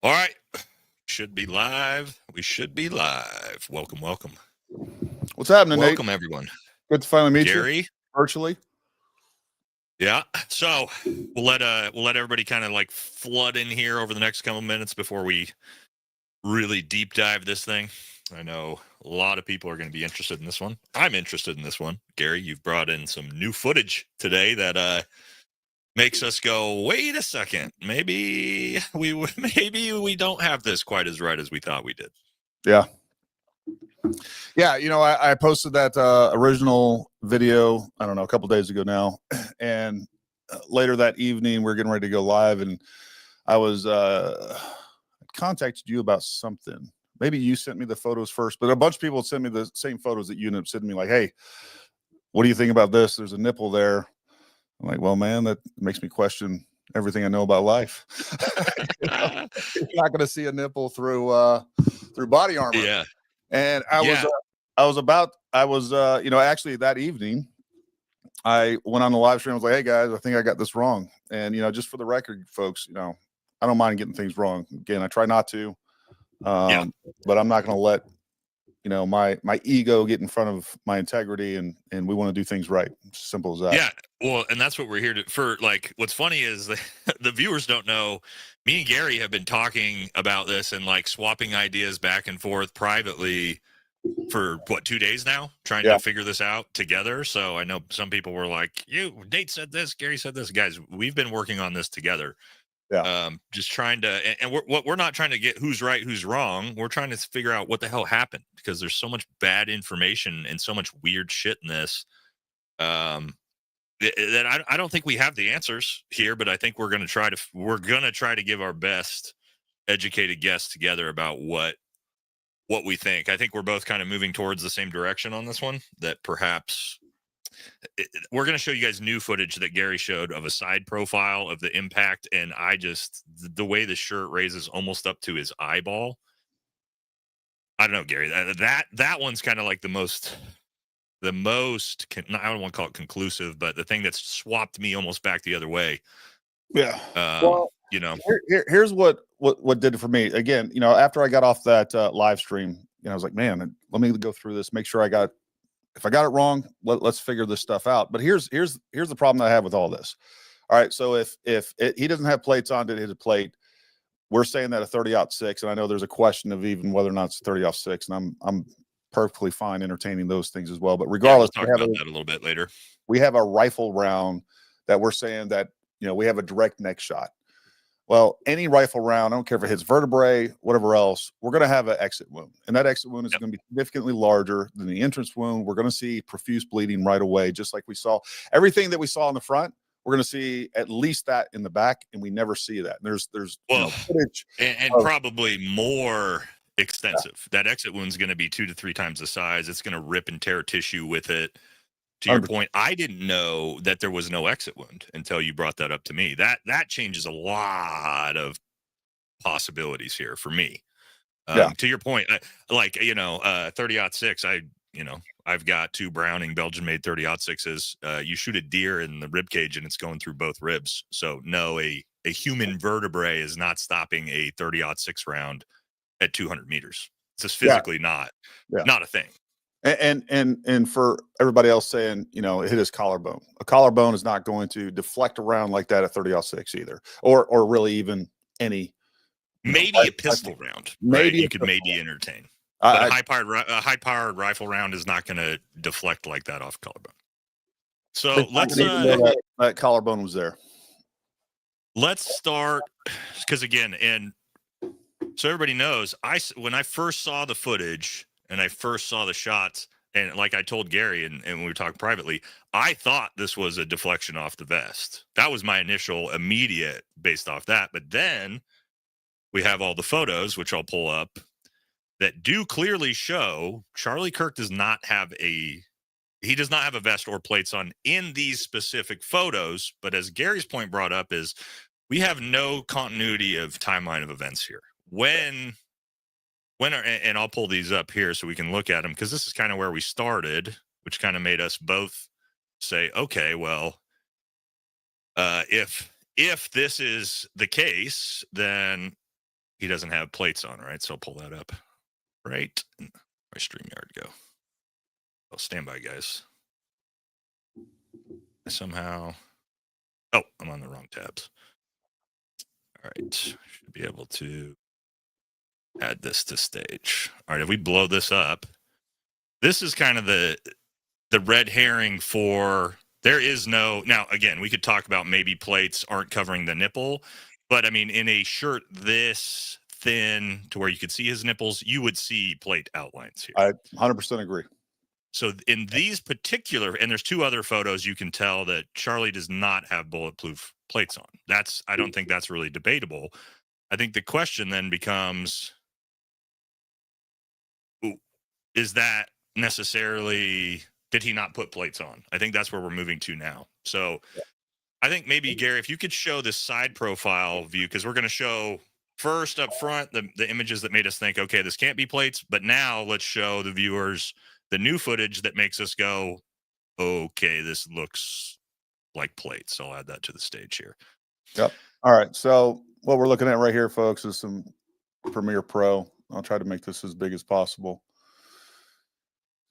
All right. Should be live. We should be live. Welcome, welcome. What's happening, Nate? Welcome, everyone. Good to finally meet you Gary. virtually. Yeah. So we'll let everybody kind of like flood in here over the next couple minutes before we really deep dive this thing. I know a lot of people are going to be interested in this one. I'm interested in this one. Gary, you've brought in some new footage today that makes us go, wait a second, maybe we don't have this quite as right as we thought we did. Yeah. You know, I posted that original video, I don't know, a couple days ago now, and later that evening we're getting ready to go live, and I was contacted you about something. Maybe you sent me the photos first, but a bunch of people sent me the same photos that you ended up sending me, like, hey, what do you think about this? There's a nipple there. I'm like, well, man, that makes me question everything I know about life. You know, you're not going to see a nipple through body armor. Yeah. And I was, you know, actually that evening, I went on the live stream. I was like, hey guys, I think I got this wrong. And, you know, just for the record, folks, you know, I don't mind getting things wrong. Again, I try not to, but I'm not going to let, you know, my ego get in front of my integrity, and we want to do things right. It's simple as that. Yeah. Well, and that's what we're here for. Like, what's funny is the viewers don't know, me and Gary have been talking about this and like swapping ideas back and forth privately for 2 days now, trying to figure this out together. So I know some people were like, Nate said this, Gary said this. Guys, we've been working on this together. Yeah. Just trying to, and we're not trying to get who's right, who's wrong. We're trying to figure out what the hell happened, because there's so much bad information and so much weird shit in this. That I don't think we have the answers here, but I think we're gonna try to give our best educated guess together about what we think. I think we're both kind of moving towards the same direction on this one. That perhaps we're going to show you guys new footage that Gary showed of a side profile of the impact, and the way the shirt raises almost up to his eyeball. I don't know, Gary. That one's kind of like the most. I don't want to call it conclusive, but the thing that's swapped me almost back the other way. Yeah. Well, you know, here's what did it for me. Again, you know, after I got off that live stream, you know, I was like, man, let me go through this, make sure if I got it wrong, let's figure this stuff out. But here's the problem that I have with all this. All right, so if he doesn't have plates on, did hit a plate, we're saying that a 30-06, and I know there's a question of even whether or not it's 30-06, and I'm perfectly fine entertaining those things as well. But regardless, we'll talk about that a little bit later. We have a rifle round that we're saying that, you know, we have a direct neck shot. Well, any rifle round, I don't care if it hits vertebrae, whatever else, we're going to have an exit wound. And that exit wound is going to be significantly larger than the entrance wound. We're going to see profuse bleeding right away, just like we saw. Everything that we saw in the front, we're going to see at least that in the back, and we never see that. And there's you know, footage and probably more extensive. That exit wound is going to be 2 to 3 times the size. It's going to rip and tear tissue with it. To your point, I didn't know that there was no exit wound until you brought that up to me. That changes a lot of possibilities here for me. To your point, like, you know, 30-06, I've got 2 Browning Belgian-made 30-06s. You shoot a deer in the rib cage and it's going through both ribs. So no, a human vertebrae is not stopping a 30-06 round at 200 meters. It's just physically not a thing. And for everybody else saying, you know, it hit his collarbone. A collarbone is not going to deflect around like that at 30-06 either, or really even any. Maybe a pistol round. Maybe you could entertain. But a high-powered rifle round is not going to deflect like that off collarbone. So let's that collarbone was there. Let's start, because again, and so everybody knows, when I first saw the footage and I first saw the shots, and like I told Gary and when we were talking privately, I thought this was a deflection off the vest. That was my initial immediate based off that. But then we have all the photos, which I'll pull up, that do clearly show Charlie Kirk does not have a vest or plates on in these specific photos. But as Gary's point brought up, is we have no continuity of timeline of events here. And I'll pull these up here so we can look at them, because this is kind of where we started, which kind of made us both say, okay, well, if this is the case, then he doesn't have plates on, right? So I'll pull that up right in my StreamYard go. Oh, stand by, guys. Somehow. Oh, I'm on the wrong tabs. All right. Should be able to add this to stage. All right. If we blow this up, this is kind of the red herring for there is no. Now, again, we could talk about maybe plates aren't covering the nipple, but I mean, in a shirt this thin to where you could see his nipples, you would see plate outlines here. I 100% agree. So in these particular, and there's 2 other photos, you can tell that Charlie does not have bulletproof plates on. I don't think that's really debatable. I think the question then becomes, is that necessarily, did he not put plates on? I think that's where we're moving to now. So I think maybe, Gary, if you could show this side profile view, because we're going to show first up front the images that made us think, okay, this can't be plates, but now let's show the viewers the new footage that makes us go, okay, this looks like plates. So I'll add that to the stage here. Yep. All right. So what we're looking at right here, folks, is some Premiere Pro. I'll try to make this as big as possible.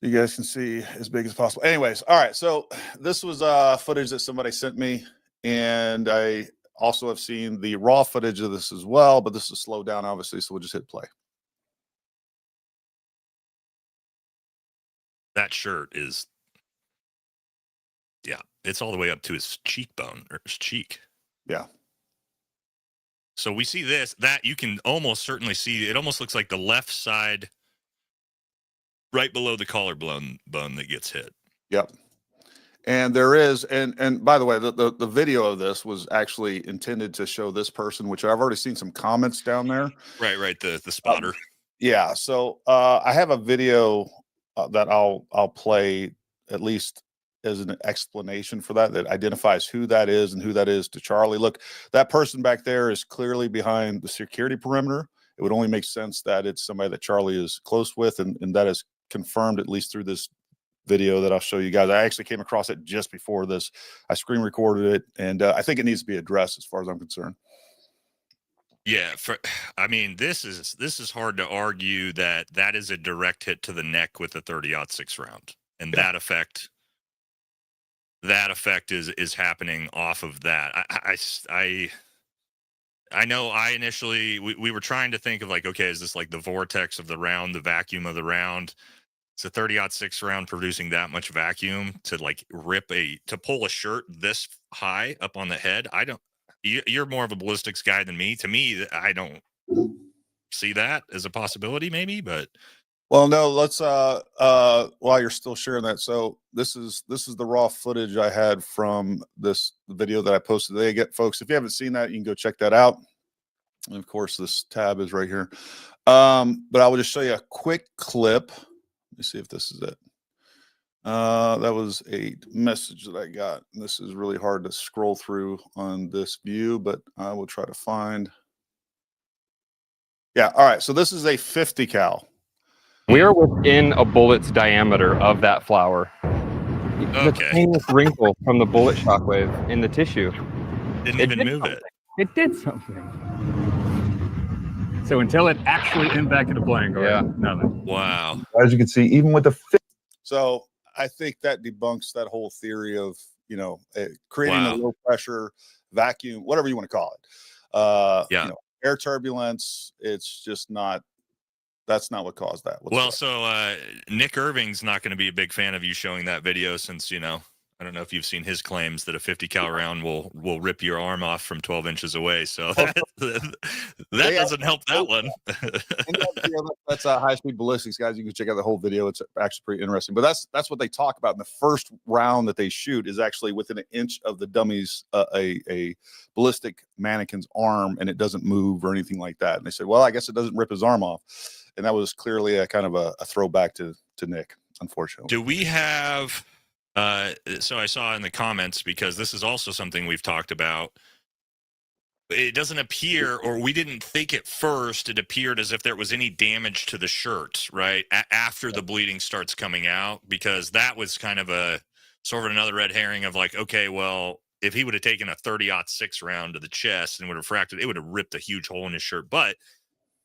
You guys can see as big as possible. Anyways, all right. So this was footage that somebody sent me, and I also have seen the raw footage of this as well, but this is slowed down, obviously, so we'll just hit play. That shirt is, yeah, it's all the way up to his cheekbone or his cheek. Yeah. So we see this, that you can almost certainly see, it almost looks like the left side right below the collarbone that gets hit. Yep. And there is, and by the way, the video of this was actually intended to show this person, which I've already seen some comments down there. Right. The spotter. Yeah. So I have a video that I'll play at least as an explanation for that identifies who that is and who that is to Charlie. Look, that person back there is clearly behind the security perimeter. It would only make sense that it's somebody that Charlie is close with, and that is confirmed at least through this video that I'll show you guys. I actually came across it just before this. I screen recorded it, and I think it needs to be addressed as far as I'm concerned. Yeah, I mean, this is hard to argue that is a direct hit to the neck with a 30-06 round, and Yeah. that effect is happening off of that. I know I initially we were trying to think of like, okay, is this like the vortex of the round, the vacuum of the round? It's a 30-06 round producing that much vacuum to like to pull a shirt this high up on the head. You're more of a ballistics guy than me. To me, I don't see that as a possibility, maybe, but. Well, no, let's while you're still sharing that. So this is the raw footage I had from this video that I posted today. Again, folks, if you haven't seen that, you can go check that out. And of course, this tab is right here. But I will just show you a quick clip. Let me see if this is it. That was a message that I got. And this is really hard to scroll through on this view, but I will try to find. Yeah. All right. So this is a 50 cal. We are within a bullet's diameter of that flower. Okay. The tiniest wrinkle from the bullet shockwave in the tissue. Didn't even move it. It did something. So until it actually impacted a playing guard, nothing. Wow. As you can see, even with the so I think that debunks that whole theory of creating a low pressure vacuum, whatever you want to call it. Air turbulence. It's just not. That's not what caused that. Well, so Nick Irving's not going to be a big fan of you showing that video since, I don't know if you've seen his claims that a 50 cal round will rip your arm off from 12 inches away. So that doesn't help that one. That's high speed ballistics, guys. You can check out the whole video. It's actually pretty interesting. But that's what they talk about in the first round that they shoot is actually within an inch of the dummy's a ballistic mannequin's arm, and it doesn't move or anything like that. And they said, well, I guess it doesn't rip his arm off. And that was clearly a kind of a throwback to Nick, unfortunately. Do we have so I saw in the comments, because this is also something we've talked about, it doesn't appear, or we didn't think at first, it appeared as if there was any damage to the shirt, right? After the bleeding starts coming out, because that was kind of a sort of another red herring of like, okay, well, if he would have taken a 30-06 round to the chest and would have fractured, it would have ripped a huge hole in his shirt. But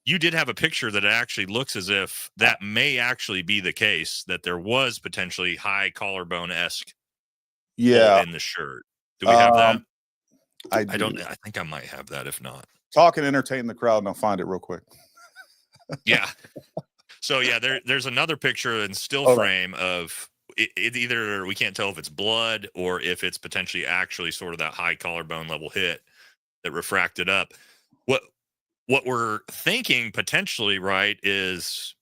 you did have a picture that actually looks as if that may actually be the case, that there was potentially high collarbone-esque hole in the shirt. Do we have that? I think I might have that if not. Talk and entertain the crowd and I'll find it real quick. Yeah. So yeah, there's another picture in still frame of it either we can't tell if it's blood or if it's potentially actually sort of that high collarbone level hit that refracted up. What we're thinking potentially, right, is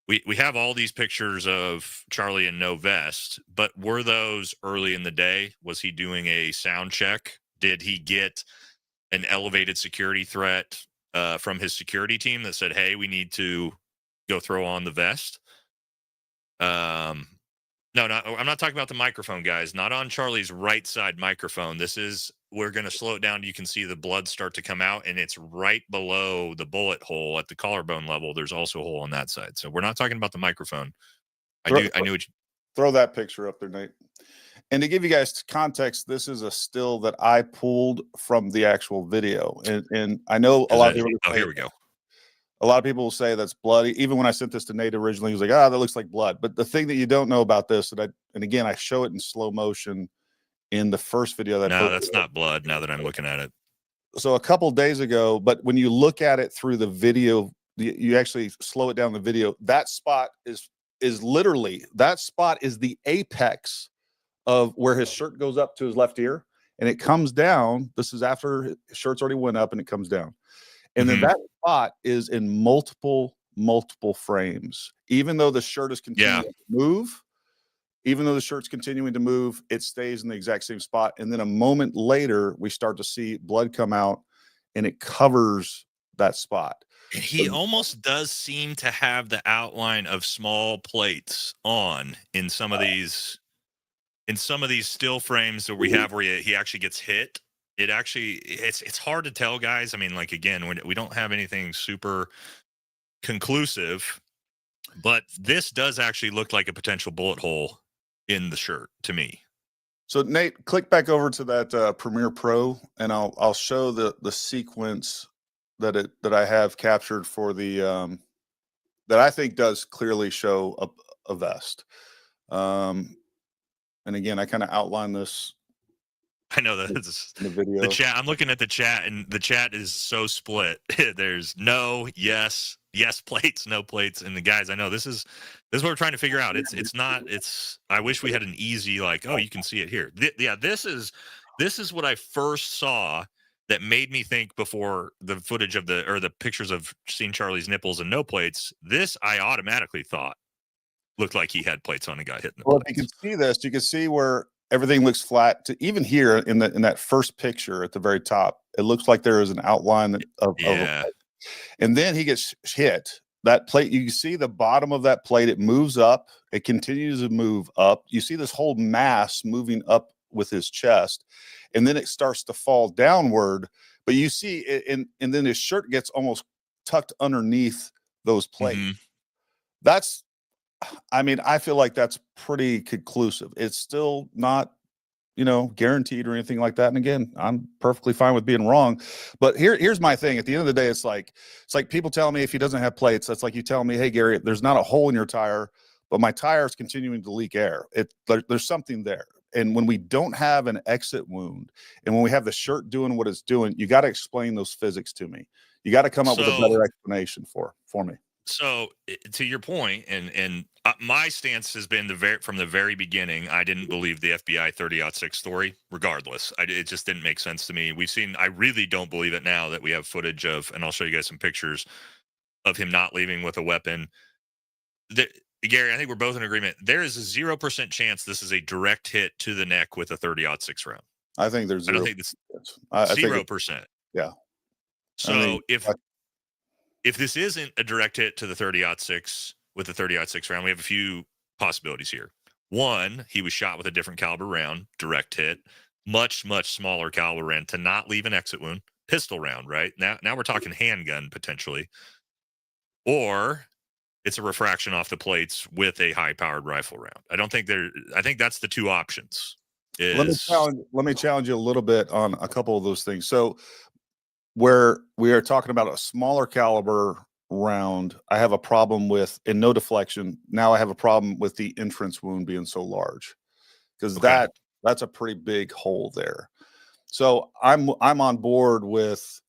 we have all these pictures of Charlie in no vest, but were those early in the day? Was he doing a sound check? Did he get an elevated security threat from his security team that said, hey, we need to go throw on the vest? No, I'm not talking about the microphone, guys. Not on Charlie's right side microphone. We're going to slow it down. You can see the blood start to come out, and it's right below the bullet hole at the collarbone level. There's also a hole on that side. So we're not talking about the microphone. I knew what you... Throw that picture up there, Nate. And to give you guys context, this is a still that I pulled from the actual video. And I know a lot of people... here we go. A lot of people will say that's bloody. Even when I sent this to Nate originally, he was like, that looks like blood. But the thing that you don't know about this, and again, I show it in slow motion in the first video. That's not blood now that I'm looking at it. So a couple days ago, but when you look at it through the video, you actually slow it down the video. That spot is literally, that spot is the apex of where his shirt goes up to his left ear and it comes down. This is after his shirt's already went up and it comes down. And then that spot is in multiple frames. Even though the shirt is continuing to move, it stays in the exact same spot. And then a moment later, we start to see blood come out and it covers that spot. He almost does seem to have the outline of small plates on in some of these still frames that we have where he actually gets hit. It's hard to tell, guys. I mean, like, again, we don't have anything super conclusive, but this does actually look like a potential bullet hole in the shirt to me. So Nate, click back over to that Premiere Pro and I'll show the sequence that I have captured for the that I think does clearly show a vest. And again, I kind of outline this. I know that the video. The chat. I'm looking at the chat, and the chat is so split. There's no, yes plates, no plates, and the guys. I know this is what we're trying to figure out. It's not. I wish we had an easy like. Oh, you can see it here. This is what I first saw that made me think before the footage of the pictures of seeing Charlie's nipples and no plates. This I automatically thought looked like he had plates on and got hit in the plates. If you can see this, you can see where everything looks flat. To even here in that first picture at the very top, it looks like there is an outline of and then he gets hit. That plate, you see the bottom of that plate, it moves up, it continues to move up. You see this whole mass moving up with his chest, and then it starts to fall downward. But you see it, and then his shirt gets almost tucked underneath those plates. That's, I mean, I feel like that's pretty conclusive. It's still not, guaranteed or anything like that. And again, I'm perfectly fine with being wrong. But here's my thing. At the end of the day, it's like people tell me if he doesn't have plates, that's like you tell me, hey, Gary, there's not a hole in your tire, but my tire is continuing to leak air. There's something there. And when we don't have an exit wound, and when we have the shirt doing what it's doing, you got to explain those physics to me. You got to come up with a better explanation for me. So to your point, and my stance has been from the very beginning, I didn't believe the FBI 30-06 story, regardless. It just didn't make sense to me. I really don't believe it now that we have footage of, and I'll show you guys some pictures of him not leaving with a weapon. Gary, I think we're both in agreement. There is a 0% chance this is a direct hit to the neck with a 30-06 round. I think there's 0%. I don't think this 0%. Yeah. So if this isn't a direct hit to the 30-06 with the 30-06 round, we have a few possibilities here. One, he was shot with a different caliber round, direct hit, much smaller caliber round to not leave an exit wound, pistol round, right? Now we're talking handgun potentially. Or it's a refraction off the plates with a high-powered rifle round. I think that's the two options. Let me challenge you a little bit on a couple of those things. So where we are talking about a smaller caliber round, I have a problem with, and no deflection. Now I have a problem with the entrance wound being so large, because that's a pretty big hole there. So I'm on board with.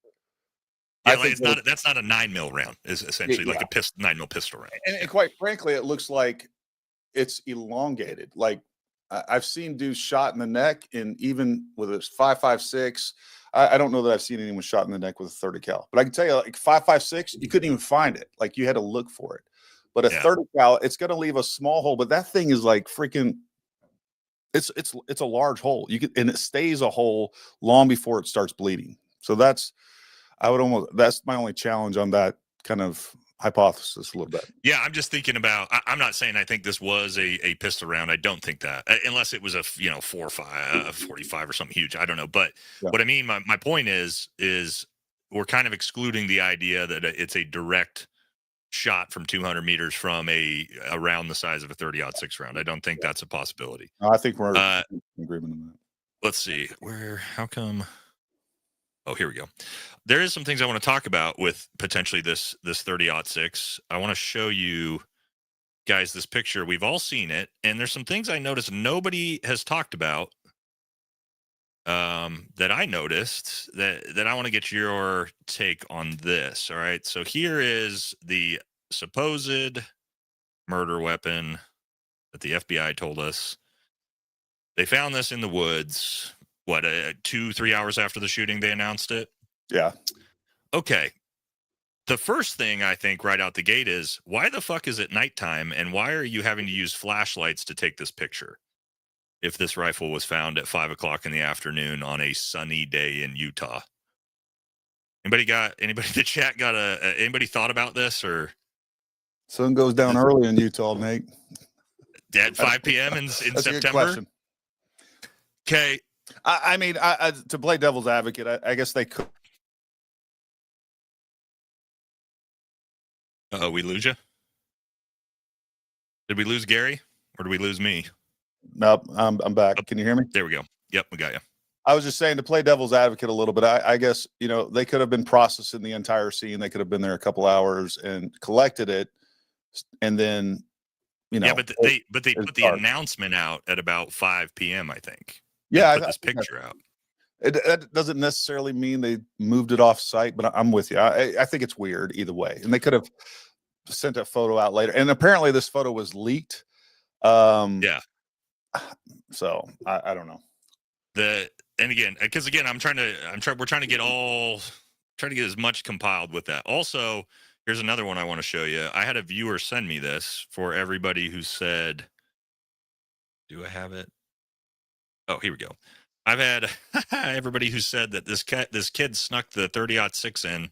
Yeah, I like think that's not a 9mm round. Is essentially like a 9mm pistol round. And quite frankly, it looks like it's elongated. Like I've seen dudes shot in the neck, and even with a 5.56, I don't know that I've seen anyone shot in the neck with a 30 cal. But I can tell you, like 5.56, you couldn't even find it. Like you had to look for it. But a 30 cal, it's going to leave a small hole. But that thing is like freaking. It's a large hole. And it stays a hole long before it starts bleeding. So that's my only challenge on that kind of hypothesis a little bit. Yeah, I'm just thinking about. I'm not saying I think this was a pistol round. I don't think that, unless it was a 4.5, 45 or something huge. I don't know. But what I mean, my point is we're kind of excluding the idea that it's a direct shot from 200 meters from around the size of a 30-06 round. I don't think that's a possibility. No, I think we're in agreement on that. Let's see how come. Oh, here we go. There is some things I want to talk about with potentially this 30-06. I want to show you guys this picture. We've all seen it, and there's some things I noticed nobody has talked about that I noticed that I want to get your take on this. All right, so here is the supposed murder weapon that the FBI told us. They found this in the woods. What, 2-3 hours after the shooting, they announced it? Yeah. Okay. The first thing I think right out the gate is, why the fuck is it nighttime, and why are you having to use flashlights to take this picture if this rifle was found at 5 o'clock in the afternoon on a sunny day in Utah? Anybody in the chat got anybody thought about this? Or sun goes down early in Utah, Nate. At 5 p.m. in That's September? A good question. Okay. I mean, to play devil's advocate, I guess they could. We lose you? Did we lose Gary, or did we lose me? Nope, I'm back. Can you hear me? There we go. Yep, we got you. I was just saying, to play devil's advocate a little bit, I guess, they could have been processing the entire scene. They could have been there a couple hours and collected it, and then, Yeah, but they put the announcement out at about 5 p.m., I think. Yeah, put this picture out. That doesn't necessarily mean they moved it off site, but I'm with you. I think it's weird either way. And they could have sent a photo out later. And apparently this photo was leaked. Yeah. So I don't know. And again, because again, we're trying to get as much compiled with that. Also, here's another one I want to show you. I had a viewer send me this for everybody who said, do I have it? Oh, here we go. I've had everybody who said that this kid snuck the 30-06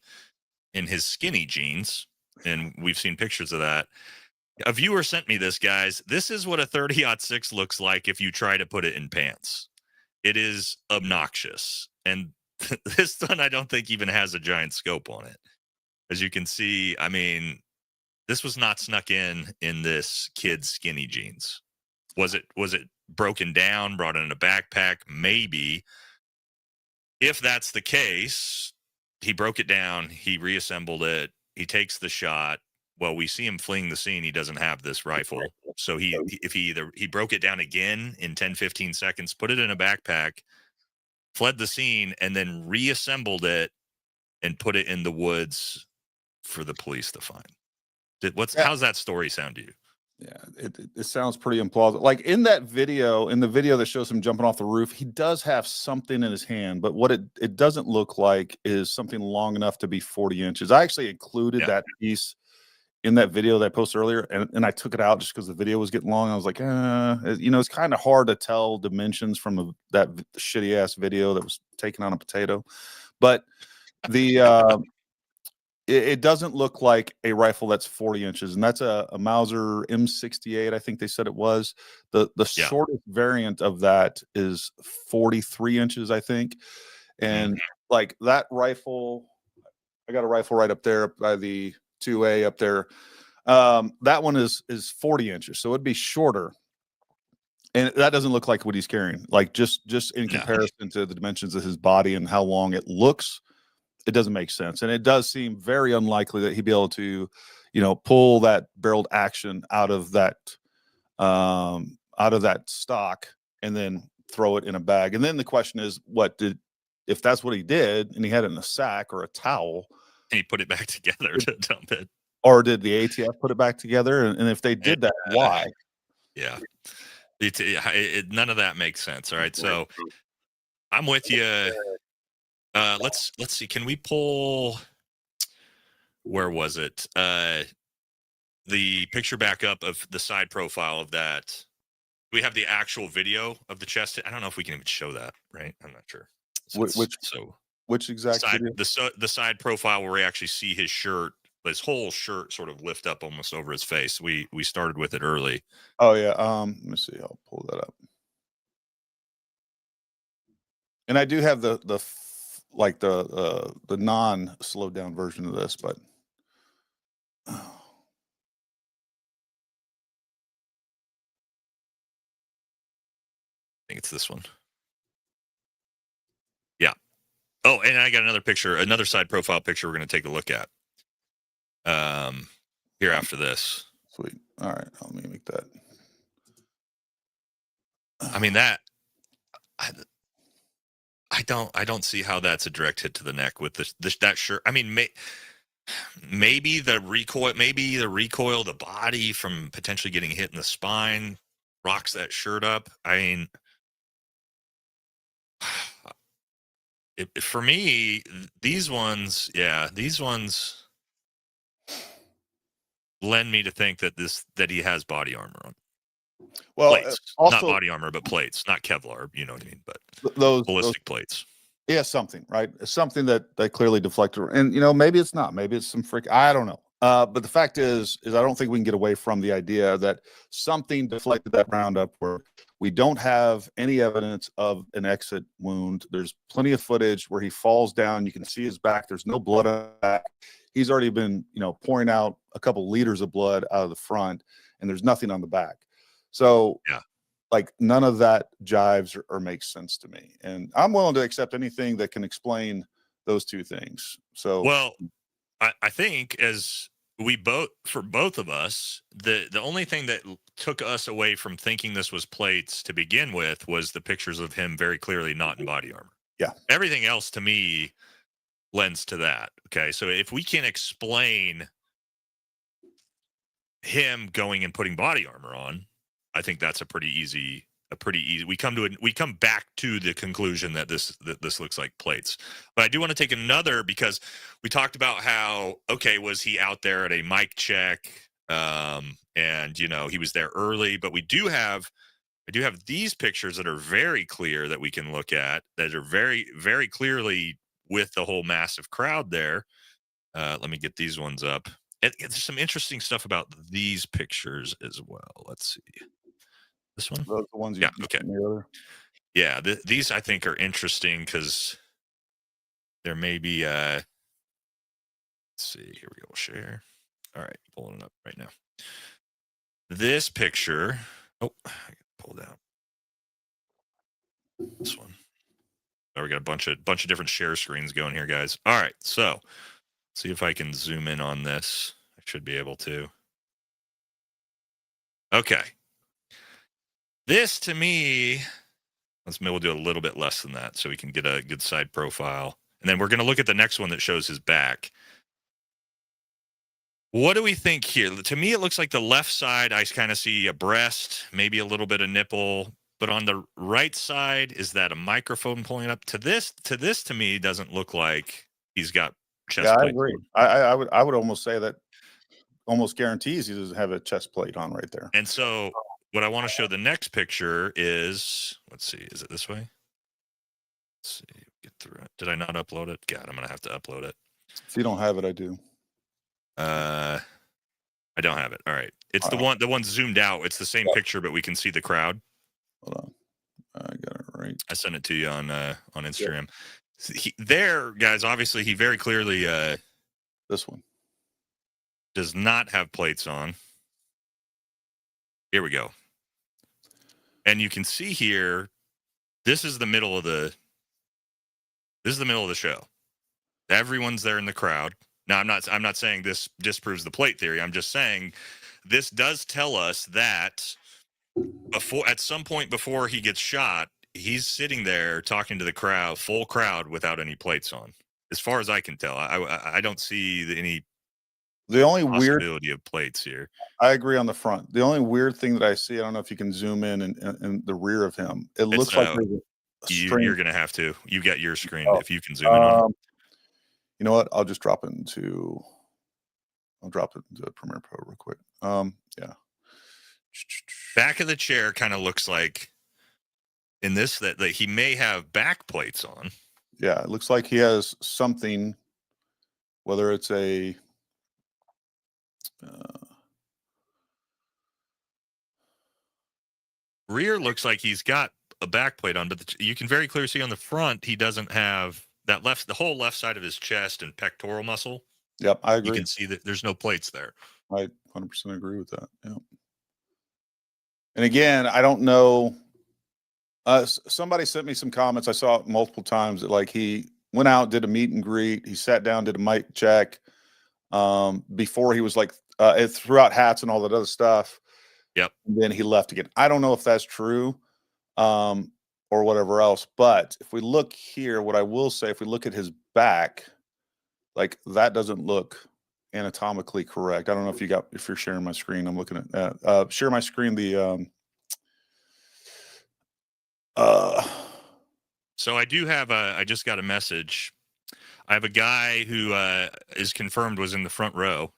in his skinny jeans, and we've seen pictures of that. A viewer sent me this, guys. This is what a 30-06 looks like if you try to put it in pants. It is obnoxious, and this one I don't think even has a giant scope on it. As you can see, I mean, this was not snuck in this kid's skinny jeans. Was it broken down, brought in a backpack? Maybe. If that's the case, he broke it down, he reassembled it, he takes the shot. Well, we see him fleeing the scene. He doesn't have this rifle. So he broke it down again in 10-15 seconds, put it in a backpack, fled the scene, and then reassembled it and put it in the woods for the police to find. How's that story sound to you? Yeah, it sounds pretty implausible. Like in the video that shows him jumping off the roof, he does have something in his hand, but what it doesn't look like is something long enough to be 40 inches. I actually included that piece in that video that I posted earlier, and I took it out just because the video was getting long. I was like, it's kind of hard to tell dimensions from that shitty ass video that was taken on a potato, but it doesn't look like a rifle that's 40 inches, and that's a Mauser M68. I think they said it was the shortest variant of that is 43 inches, I think. And like that rifle, I got a rifle right up there by the 2A up there. That one is 40 inches, so it'd be shorter. And that doesn't look like what he's carrying. Like just in comparison to the dimensions of his body and how long it looks, it doesn't make sense, and it does seem very unlikely that he'd be able to, pull that barreled action out of that stock and then throw it in a bag. And then the question is, if that's what he did, and he had it in a sack or a towel, and he put it back together to dump it, or did the ATF put it back together? And if they did that, why? Yeah, none of that makes sense. All right, so I'm with you. Let's see. Can we pull? Where was it? The picture back up of the side profile of that. We have the actual video of the chest. I don't know if we can even show that. Right? I'm not sure. Which exact side, video? the side profile where we actually see his shirt, his whole shirt, sort of lift up almost over his face. We started with it early. Oh yeah. Let me see. I'll pull that up. And I do have the non slowed down version of this, but I think it's this one. Yeah. Oh, and I got another picture, another side profile picture we're going to take a look at here after this. Sweet. All right. Let me make that. I mean, I don't see how that's a direct hit to the neck with that shirt. I mean, maybe the recoil, the body from potentially getting hit in the spine rocks that shirt up. I mean, for me, these ones lend me to think that he has body armor on. Well, plates, also, not body armor, but plates, not Kevlar. You know what I mean? But those ballistic plates. Yeah, something, right? Something that clearly deflected, and maybe it's not. Maybe it's some I don't know. But the fact is I don't think we can get away from the idea that something deflected that round upward. We don't have any evidence of an exit wound. There's plenty of footage where he falls down. You can see his back. There's no blood on his back. He's already been, pouring out a couple liters of blood out of the front, and there's nothing on the back. So yeah. Like none of that jives or makes sense to me. And I'm willing to accept anything that can explain those two things. So, well, I think for both of us, the only thing that took us away from thinking this was plates to begin with was the pictures of him very clearly not in body armor. Yeah. Everything else to me lends to that. Okay. So if we can explain him going and putting body armor on, I think that's a pretty easy. We come back to the conclusion that this looks like plates. But I do want to take another, because we talked about how, okay, was he out there at a mic check? And he was there early, but I do have these pictures that are very clear that we can look at, that are very, very clearly with the whole massive crowd there. Let me get these ones up. And there's some interesting stuff about these pictures as well. Let's see. This one? those are the ones you okay. Yeah, these I think are interesting because there may be let's see, here we go, share. All right, pulling it up right now. This picture, I can pull it out. This one. Oh, we got a bunch of different share screens going here, guys. All right, so see if I can zoom in on this. I should be able to. Okay. This to me, we'll do a little bit less than that so we can get a good side profile. And then we're going to look at the next one that shows his back. What do we think here? To me, it looks like the left side, I kind of see a breast, maybe a little bit of nipple. But on the right side, is that a microphone pulling up? To this to me, doesn't look like he's got chest plate. I agree. I would almost say that almost guarantees he doesn't have a chest plate on right there. And so what I want to show the next picture is, let's see, is it this way? Let's see, get through it. Did I not upload it? God, I'm going to have to upload it. If you don't have it, I do. I don't have it. All right. It's the one zoomed out. It's the same picture, but we can see the crowd. Hold on. I got it right. I sent it to you on Instagram. Yeah. There, guys, obviously he very clearly this one does not have plates on. Here we go. And you can see here, this is the middle of the show. Everyone's there in the crowd. Now, I'm not saying this disproves the plate theory. I'm just saying this does tell us that at some point before he gets shot, he's sitting there talking to the crowd, full crowd, without any plates on. As far as I can tell, I don't see any The only weird, possibility of plates here. I agree on the front. The only weird thing that I see, I don't know if you can zoom in and the rear of him. It looks like there's a You're strange. gonna have to. You got your screen Oh, if you can zoom in on it. You know what? I'll just drop it into. I'll drop it into Premiere Pro real quick. Yeah. Back of the chair kind of looks like in this that he may have back plates on. Yeah, it looks like he has something, whether it's a rear looks like he's got a back plate on, but you can very clearly see on the front he doesn't have that the whole left side of his chest and pectoral muscle. Yep, I agree. You can see that there's no plates there. I 100% agree with that. Yeah. And again, I don't know. Somebody sent me some comments. I saw it multiple times that like he went out, did a meet and greet. He sat down, did a mic check. Before he was like, it threw out hats and all that other stuff. Yep. And then he left again. I don't know if that's true, or whatever else. But if we look here, what I will say, if we look at his back, like that doesn't look anatomically correct. I don't know if you're sharing my screen. I'm looking at that. Share my screen. So I do have I just got a message. I have a guy who is confirmed was in the front row.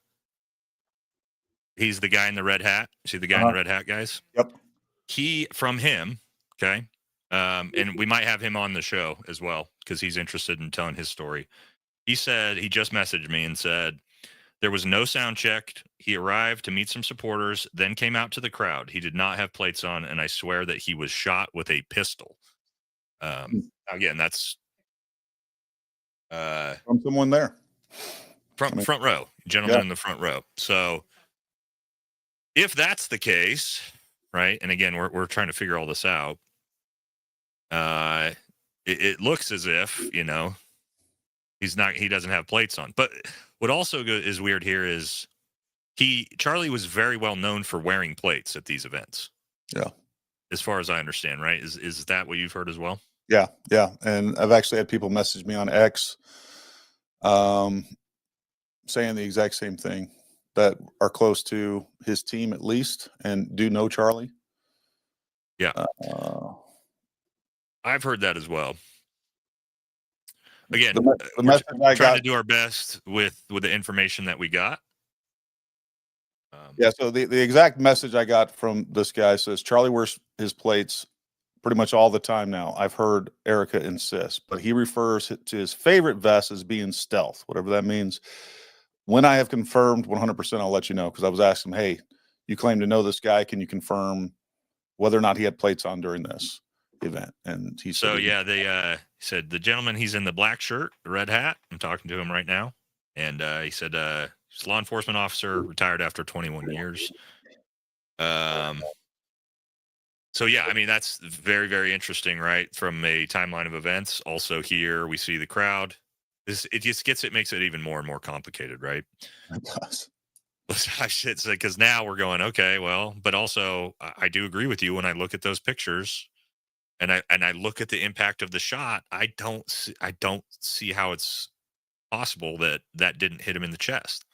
He's the guy in the red hat. See the guy in the red hat, guys? Yep. From him, okay? And we might have him on the show as well because he's interested in telling his story. He said, he just messaged me and said, there was no sound check. He arrived to meet some supporters, then came out to the crowd. He did not have plates on, and I swear that he was shot with a pistol. Again, that's From someone there. Front row, gentleman in the front row. So if that's the case, right? And again, we're trying to figure all this out. It looks as if, he doesn't have plates on. But what also is weird here is Charlie was very well known for wearing plates at these events. Yeah. As far as I understand, right? Is that what you've heard as well? Yeah. Yeah. And I've actually had people message me on X, saying the exact same thing, that are close to his team at least and do know Charlie. Yeah. I've heard that as well. Again, the message I trying got, to do our best with the information that we got. Yeah, so the exact message I got from this guy says Charlie wears his plates pretty much all the time now. I've heard Erica insist, but he refers to his favorite vest as being stealth, whatever that means. When I have confirmed 100%, I'll let you know, because I was asking him, hey, you claim to know this guy. Can you confirm whether or not he had plates on during this event? And he said, so yeah, they said the gentleman, he's in the black shirt, the red hat. I'm talking to him right now. And he said he's a law enforcement officer, retired after 21 years. So yeah, I mean, that's very, very interesting, right? From a timeline of events. Also here we see the crowd. It makes it even more and more complicated, right? It does. Because now we're going, okay, well, but also I do agree with you when I look at those pictures and I look at the impact of the shot. I don't see how it's possible that didn't hit him in the chest.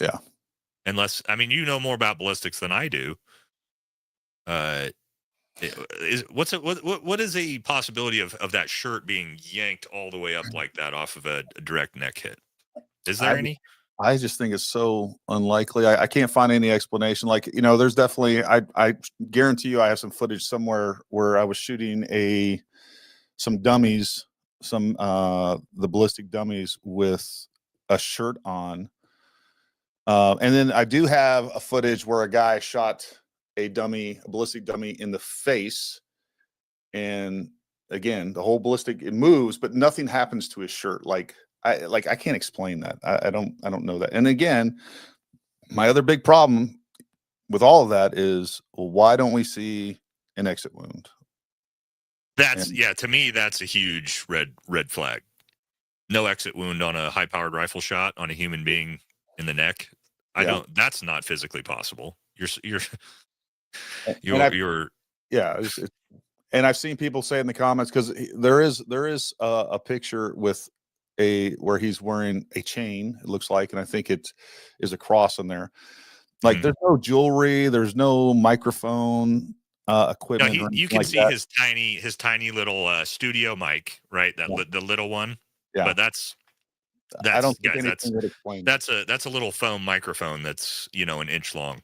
Yeah. Unless, I mean, you know more about ballistics than I do. What is a possibility of that shirt being yanked all the way up like that off of a direct neck hit? Is there any? I just think it's so unlikely. I can't find any explanation. Like, there's definitely, I guarantee you I have some footage somewhere where I was shooting some dummies, the ballistic dummies with a shirt on. And then I do have a footage where a guy shot a ballistic dummy in the face. And again, the whole ballistic, it moves, but nothing happens to his shirt. I can't explain that. I don't know that. And again, my other big problem with all of that is, well, why don't we see an exit wound? To me, that's a huge red flag. no exit wound on a high-powered rifle shot on a human being in the neck. That's not physically possible. You're yeah. And I've seen people say in the comments, because there is a picture with where he's wearing a chain, it looks like, and I think it is a cross in there. Like there's no jewelry, there's no microphone equipment. No, you can see his tiny little studio mic, right? The little one. Yeah. But that's I don't think guys, anything would explain. that's a little foam microphone that's an inch long.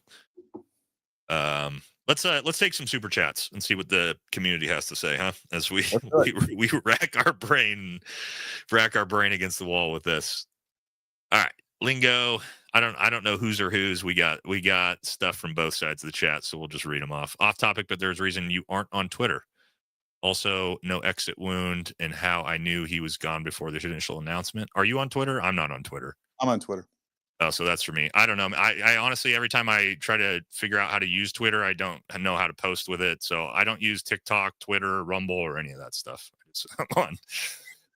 Let's take some super chats and see what the community has to say, huh? As we rack our brain against the wall with this. All right, Lingo. I don't know whose or whose. We got stuff from both sides of the chat, so we'll just read them off. Off topic, but there's a reason you aren't on Twitter. Also, no exit wound, and how I knew he was gone before the initial announcement. Are you on Twitter? I'm not on Twitter. I'm on Twitter. Oh, so that's for me. I don't know. I honestly, every time I try to figure out how to use Twitter, I don't know how to post with it. So I don't use TikTok, Twitter, Rumble, or any of that stuff. I'm on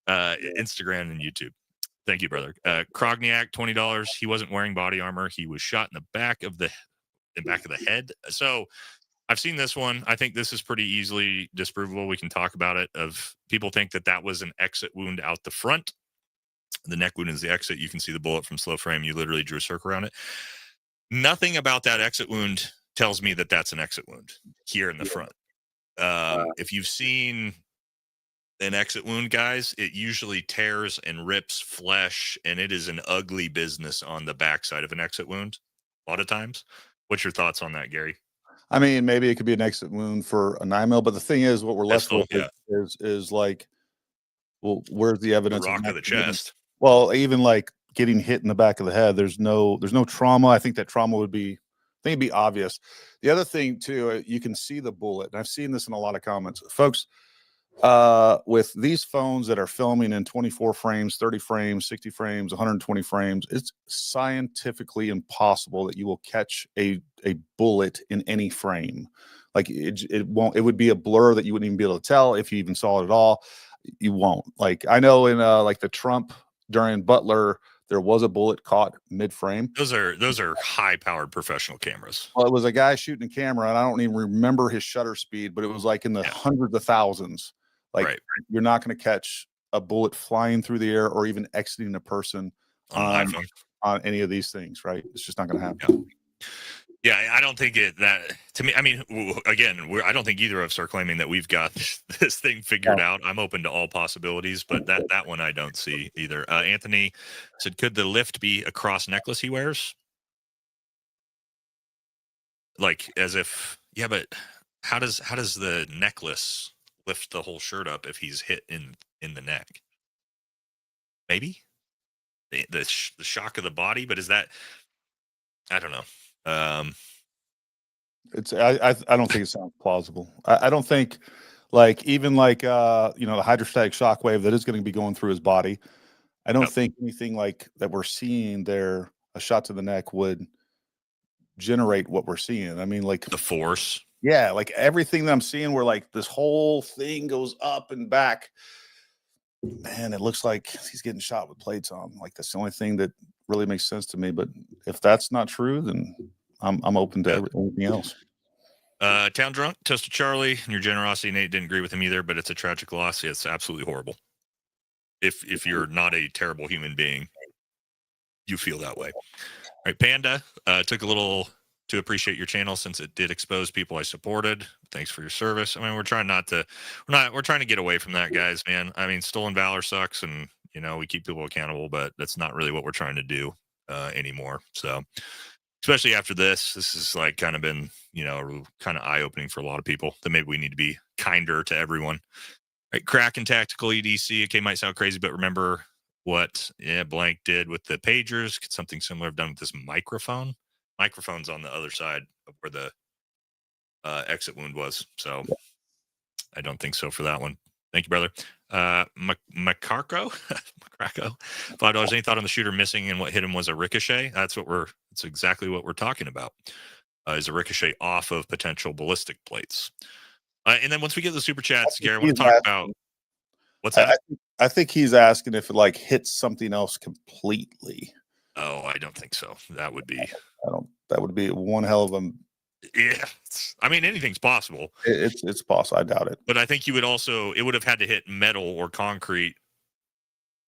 Instagram and YouTube. Thank you, brother. Krogniak, $20. He wasn't wearing body armor. He was shot in the back of the head. So I've seen this one. I think this is pretty easily disprovable. We can talk about it. Of people think that was an exit wound out the front. The neck wound is the exit. You can see the bullet from slow frame. You literally drew a circle around it. Nothing about that exit wound tells me that that's an exit wound here in the front. If you've seen an exit wound, guys, it usually tears and rips flesh, and it is an ugly business on the backside of an exit wound a lot of times. What's your thoughts on that, Gary? I mean, maybe it could be an exit wound for a 9mm, but the thing is, what we're left with is like, well, where's the evidence? The rock of the chest. Well, even like getting hit in the back of the head, there's no trauma. I think that trauma would be, it'd be obvious. The other thing too, you can see the bullet, and I've seen this in a lot of comments, folks. With these phones that are filming in 24 frames, 30 frames, 60 frames, 120 frames, it's scientifically impossible that you will catch a bullet in any frame. Like it would be a blur that you wouldn't even be able to tell if you even saw it at all. You won't. Like I know in like the Trump during Butler, there was a bullet caught mid-frame. Those are high-powered professional cameras. Well, it was a guy shooting a camera, and I don't even remember his shutter speed, but it was like in the hundreds of thousands. Like you're not going to catch a bullet flying through the air or even exiting a person on any of these things, right? It's just not going to happen. Yeah, I don't think that to me. I mean, again, I don't think either of us are claiming that we've got this thing figured out. I'm open to all possibilities, but that one I don't see either. Anthony said, "Could the lift be a cross necklace he wears?" Like as if, yeah, but how does the necklace lift the whole shirt up if he's hit in the neck? Maybe the shock of the body, but is that? I don't know. I don't think it sounds plausible. I don't think like even like the hydrostatic shock wave that is going to be going through his body. I don't think anything like that we're seeing there, a shot to the neck, would generate what we're seeing. I mean, like the force. Yeah, like everything that I'm seeing where like this whole thing goes up and back. Man, it looks like he's getting shot with plates on. Like that's the only thing that really makes sense to me. But if that's not true, then I'm open to everything else. Town Drunk, Toasted Charlie, and your generosity, Nate didn't agree with him either, but it's a tragic loss. It's absolutely horrible. If you're not a terrible human being, you feel that way. All right, Panda, took a little to appreciate your channel since it did expose people I supported. Thanks for your service. I mean, we're trying to get away from that, guys, man. I mean, stolen valor sucks, and we keep people accountable, but that's not really what we're trying to do anymore. So especially after this is like kind of been, kind of eye-opening for a lot of people that maybe we need to be kinder to everyone. Right, Crack and Tactical EDC. Okay, might sound crazy, but remember what blank did with the pagers. Could something similar have done with this microphone? Microphone's on the other side of where the exit wound was. So I don't think so for that one. Thank you, brother. Macarco, $5. Any thought on the shooter missing and what hit him was a ricochet? That's exactly what we're talking about. Is a ricochet off of potential ballistic plates. And then once we get the super chats, Gary, I want to talk about what's that? I think he's asking if it like hits something else completely. Oh, I don't think so. That would be. That would be one hell of a. Yeah, I mean anything's possible. It's possible. I doubt it. But I think you would also. It would have had to hit metal or concrete.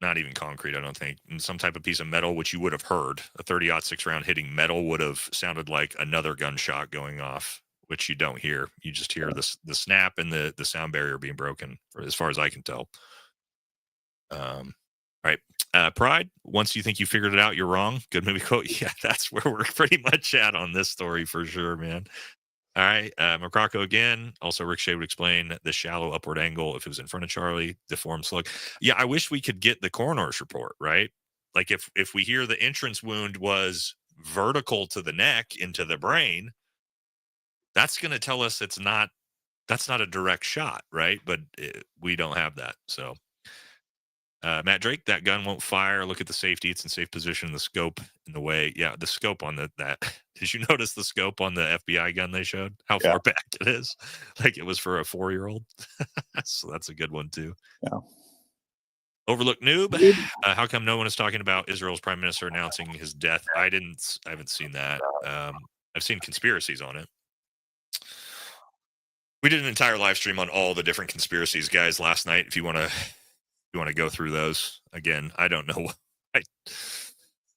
Not even concrete, I don't think. In some type of piece of metal, which you would have heard. A 30-06 round hitting metal would have sounded like another gunshot going off, which you don't hear. You just hear the snap and the sound barrier being broken, as far as I can tell. Right. Pride, once you think you figured it out, you're wrong. Good movie quote. Yeah, that's where we're pretty much at on this story for sure, man. All right. McCrocko again. Also, Rick Shea would explain the shallow upward angle if it was in front of Charlie, deformed slug. Yeah, I wish we could get the coroner's report, right? Like if we hear the entrance wound was vertical to the neck into the brain, that's going to tell us that's not a direct shot, right? But we don't have that. So Matt Drake, that gun won't fire. Look at the safety. It's in safe position. The scope in the way. Yeah, the scope on that. Did you notice the scope on the FBI gun they showed? How far back it is? Like it was for a 4-year-old. So that's a good one too. Yeah. Overlooked noob. How come no one is talking about Israel's prime minister announcing his death? I haven't seen that. I've seen conspiracies on it. We did an entire live stream on all the different conspiracies, guys, last night. If you want to go through those again, I don't know.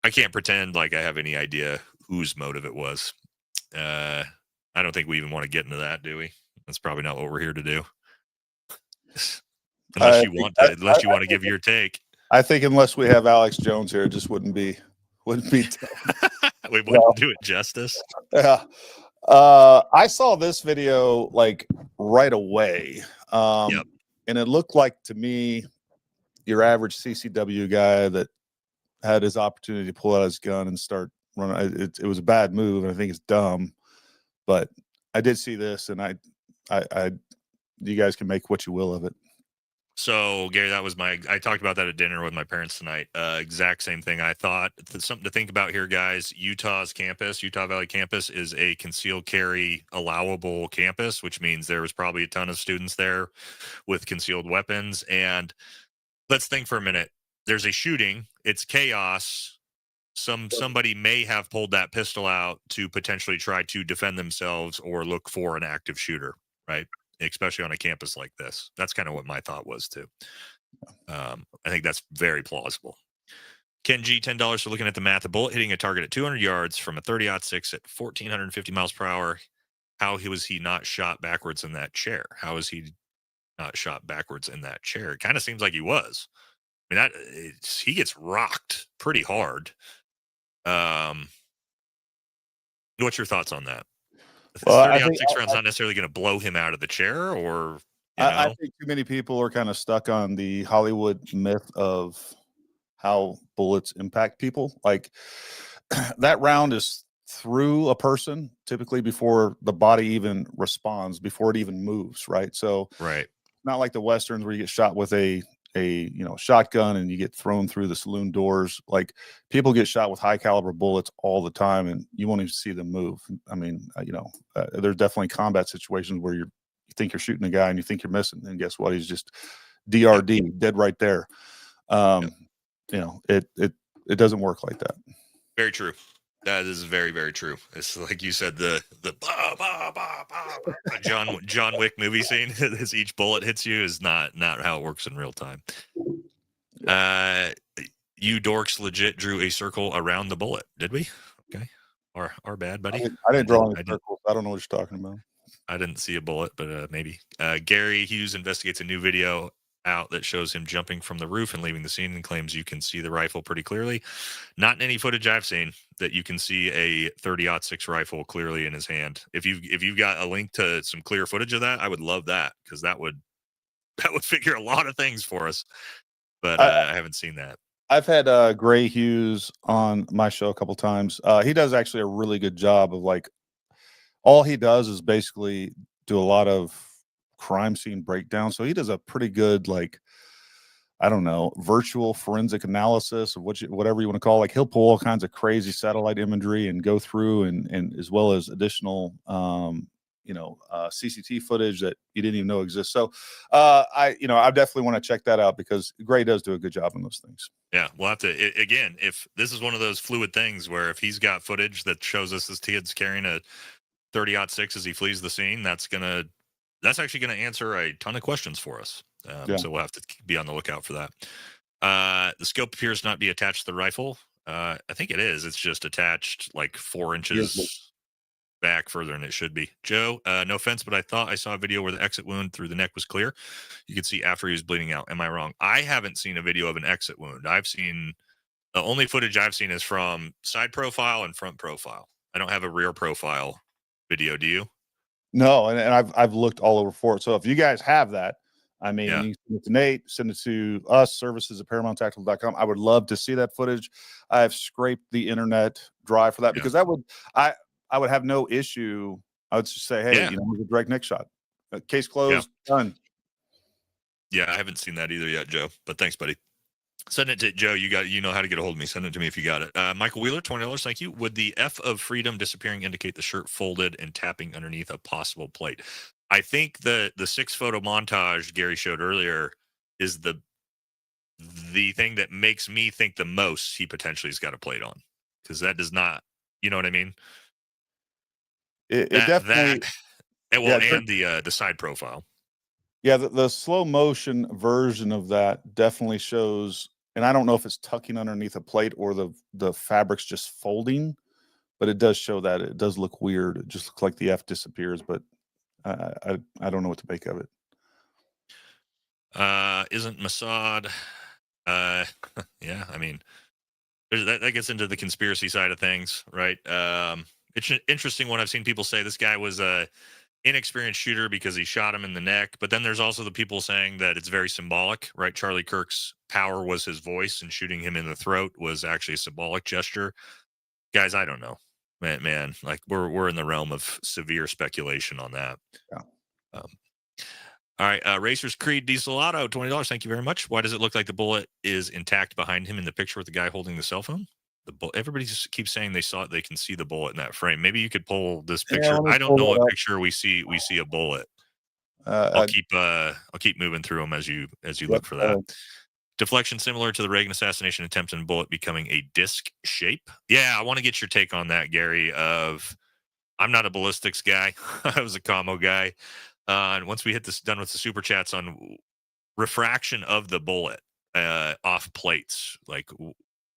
I can't pretend like I have any idea whose motive it was. I don't think we even want to get into that, do we? That's probably not what we're here to do. Unless you want to give your take. I think unless we have Alex Jones here, it just wouldn't be. We wouldn't do it justice. Yeah. I saw this video like right away. And it looked like to me your average CCW guy that had his opportunity to pull out his gun and start running. It was a bad move, and I think it's dumb. But I did see this, and I you guys can make what you will of it. So, Gary, I talked about that at dinner with my parents tonight. Exact same thing. I thought something to think about here, guys. Utah Valley campus is a concealed carry allowable campus, which means there was probably a ton of students there with concealed weapons. And let's think for a minute. There's a shooting. It's chaos. Somebody may have pulled that pistol out to potentially try to defend themselves or look for an active shooter, right? Especially on a campus like this. That's kind of what my thought was too. I think that's very plausible. Ken G, $10 for looking at the math. A bullet hitting a target at 200 yards from a 30-06 at 1,450 miles per hour. How was he not shot backwards in that chair? How is he not shot backwards in that chair? It kind of seems like he was. I mean, he gets rocked pretty hard. What's your thoughts on that? 30-06 rounds not necessarily going to blow him out of the chair, or I think too many people are kind of stuck on the Hollywood myth of how bullets impact people. Like that round is through a person typically before the body even responds, before it even moves, right? So not like the Westerns where you get shot with a shotgun and you get thrown through the saloon doors. Like people get shot with high caliber bullets all the time and you won't even see them move. I mean, there's definitely combat situations where you think you're shooting a guy and you think you're missing, and guess what? He's just DRD, dead right there. It doesn't work like that. Very true. That is very, very true. It's like you said, the bah, bah, bah, bah, bah, John Wick movie scene as each bullet hits you is not how it works in real time. You dorks legit drew a circle around the bullet, did we? Okay. Our bad, buddy. I didn't draw any circles. I don't know what you're talking about. I didn't see a bullet, but maybe. Gary Hughes investigates a new video out that shows him jumping from the roof and leaving the scene and claims you can see the rifle pretty clearly. Not in any footage I've seen that you can see a 30-06 rifle clearly in his hand. If you've got a link to some clear footage of that, I would love that, because that would figure a lot of things for us. But I haven't seen that. I've had Gray Hughes on my show a couple times. He does actually a really good job of, like, all he does is basically do a lot of crime scene breakdown. So he does a pretty good, like, I don't know, virtual forensic analysis of whatever you want to call it. Like, he'll pull all kinds of crazy satellite imagery and go through and as well as additional CCT footage that you didn't even know exists. So I definitely want to check that out because Gray does do a good job on those things. Yeah, we'll have to again. If this is one of those fluid things where if he's got footage that shows us this kid's carrying a 30-06 as he flees the scene, that's actually gonna answer a ton of questions for us. So we'll have to be on the lookout for that. The scope appears not be attached to the rifle. I think it is. It's just attached like 4 inches back further than it should be. Joe, no offense, but I thought I saw a video where the exit wound through the neck was clear. You could see after he was bleeding out. Am I wrong? I haven't seen a video of an exit wound. The only footage I've seen is from side profile and front profile. I don't have a rear profile video. Do you? No, and I've looked all over for it. So if you guys have that, I mean, Yeah. you can send it to Nate, send it to us, services@ParamountTactical.com. I would love to see that footage. I have scraped the internet dry for that because I would have no issue. I would just say, hey, Yeah. here's a direct neck shot. Case closed, done. Yeah, I haven't seen that either yet, Joe. But thanks, buddy. Send it to Joe. You know how to get a hold of me. Send it to me if you got it. Michael Wheeler, $20. Thank you. Would the F of freedom disappearing indicate the shirt folded and tapping underneath a possible plate? I think the 6-photo montage Gary showed earlier is the thing that makes me think the most he potentially has got a plate on, because that does not. You know what I mean? It definitely. And the side profile. Yeah, the slow motion version of that definitely shows, and I don't know if it's tucking underneath a plate or the fabric's just folding, but it does show that. It does look weird. It just looks like the F disappears, but I don't know what to make of it. Isn't Mossad? Yeah, I mean, that gets into the conspiracy side of things, right? It's an interesting one. I've seen people say this guy was a inexperienced shooter because he shot him in the neck, but then there's also the people saying that it's very symbolic, right? Charlie Kirk's power was his voice, and shooting him in the throat was actually a symbolic gesture. Guys, I don't know, man. Like we're in the realm of severe speculation on that. Yeah. All right, Racers Creed Diesel Auto, $20. Thank you very much. Why does it look like the bullet is intact behind him in the picture with the guy holding the cell phone? Everybody just keeps saying they saw it. They can see the bullet in that frame. Maybe you could pull this picture. I don't know what picture we see. We see a bullet. I'll keep moving through them as you look for that. Deflection similar to the Reagan assassination attempt and bullet becoming a disc shape. Yeah, I want to get your take on that, Gary. I'm not a ballistics guy. I was a commo guy. And once we hit this done with the super chats on refraction of the bullet off plates, like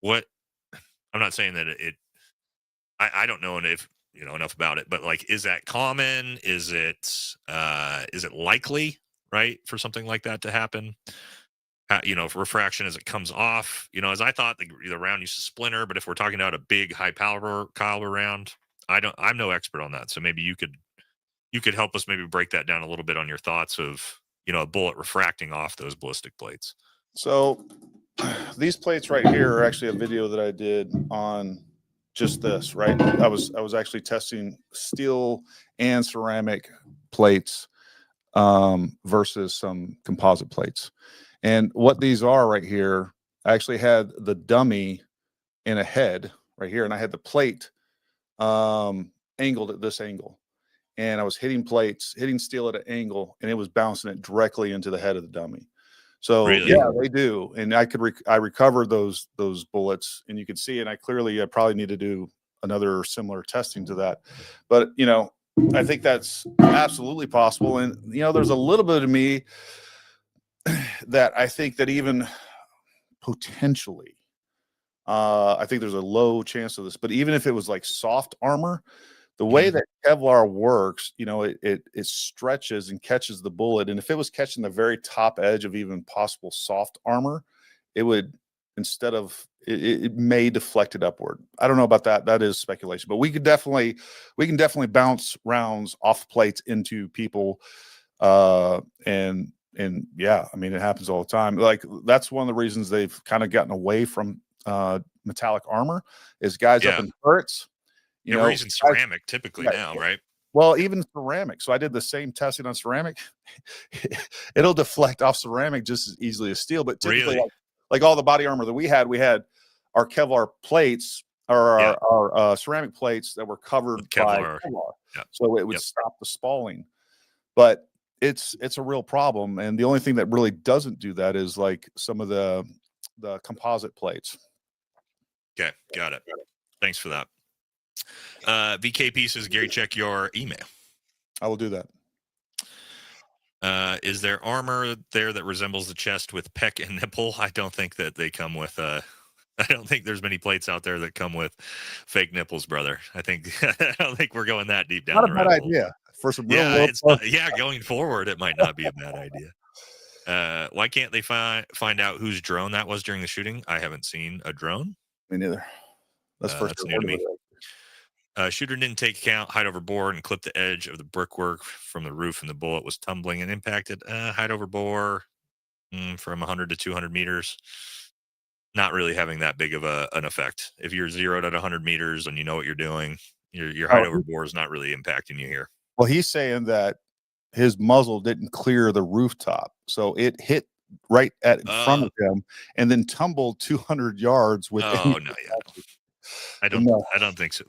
what? I'm not saying that I don't know if enough about it, but like, is that common? Is it likely, right, for something like that to happen? For refraction as it comes off, as I thought the round used to splinter, but if we're talking about a big high caliber round, I'm no expert on that. So maybe you could help us maybe break that down a little bit on your thoughts of, a bullet refracting off those ballistic plates. So these plates right here are actually a video that I did on just this, right? I was actually testing steel and ceramic plates versus some composite plates. And what these are right here, I actually had the dummy in a head right here, and I had the plate angled at this angle. And I was hitting steel at an angle, and it was bouncing it directly into the head of the dummy. So really? Yeah, they do. And I recovered those bullets, and you can see, and I probably need to do another similar testing to that. But, I think that's absolutely possible. And, there's a little bit of me that I think that even potentially, I think there's a low chance of this, but even if it was like soft armor, the way that Kevlar works, it stretches and catches the bullet. And if it was catching the very top edge of even possible soft armor, it would, it may deflect it upward. I don't know about that. That is speculation, but we can definitely bounce rounds off plates into people. And yeah, I mean, it happens all the time. Like, that's one of the reasons they've kind of gotten away from metallic armor is guys up in turrets. We're using ceramic typically now, right? Well, even ceramic. So I did the same testing on ceramic. It'll deflect off ceramic just as easily as steel. But typically, like all the body armor that we had our Kevlar plates or Yeah. our ceramic plates that were covered With by Kevlar. Kevlar, Yep. so it would Yep. stop the spalling. But it's a real problem, and the only thing that really doesn't do that is like some of the composite plates. Okay, got it. Thanks for that. VKP says, Gary, check your email. I will do that. Is there armor there that resembles the chest with pec and nipple? I don't think that they come with I don't think there's many plates out there that come with fake nipples, brother. I don't think we're going that deep down Not a the bad rabbit hole. idea for some real Yeah, low it's not, yeah, going forward it might not be a bad idea. Why can't they find out whose drone that was during the shooting? I haven't seen a drone. Me neither. That's first That's new to me. Shooter didn't take account, hide overboard, and clip the edge of the brickwork from the roof, and the bullet was tumbling and impacted. Hide overboard from 100 to 200 meters. Not really having that big of an effect. If you're zeroed at 100 meters and you know what you're doing, your hide overboard is not really impacting you here. Well, he's saying that his muzzle didn't clear the rooftop, so it hit right in front of him and then tumbled 200 yards with. Oh no, yeah. I don't think so.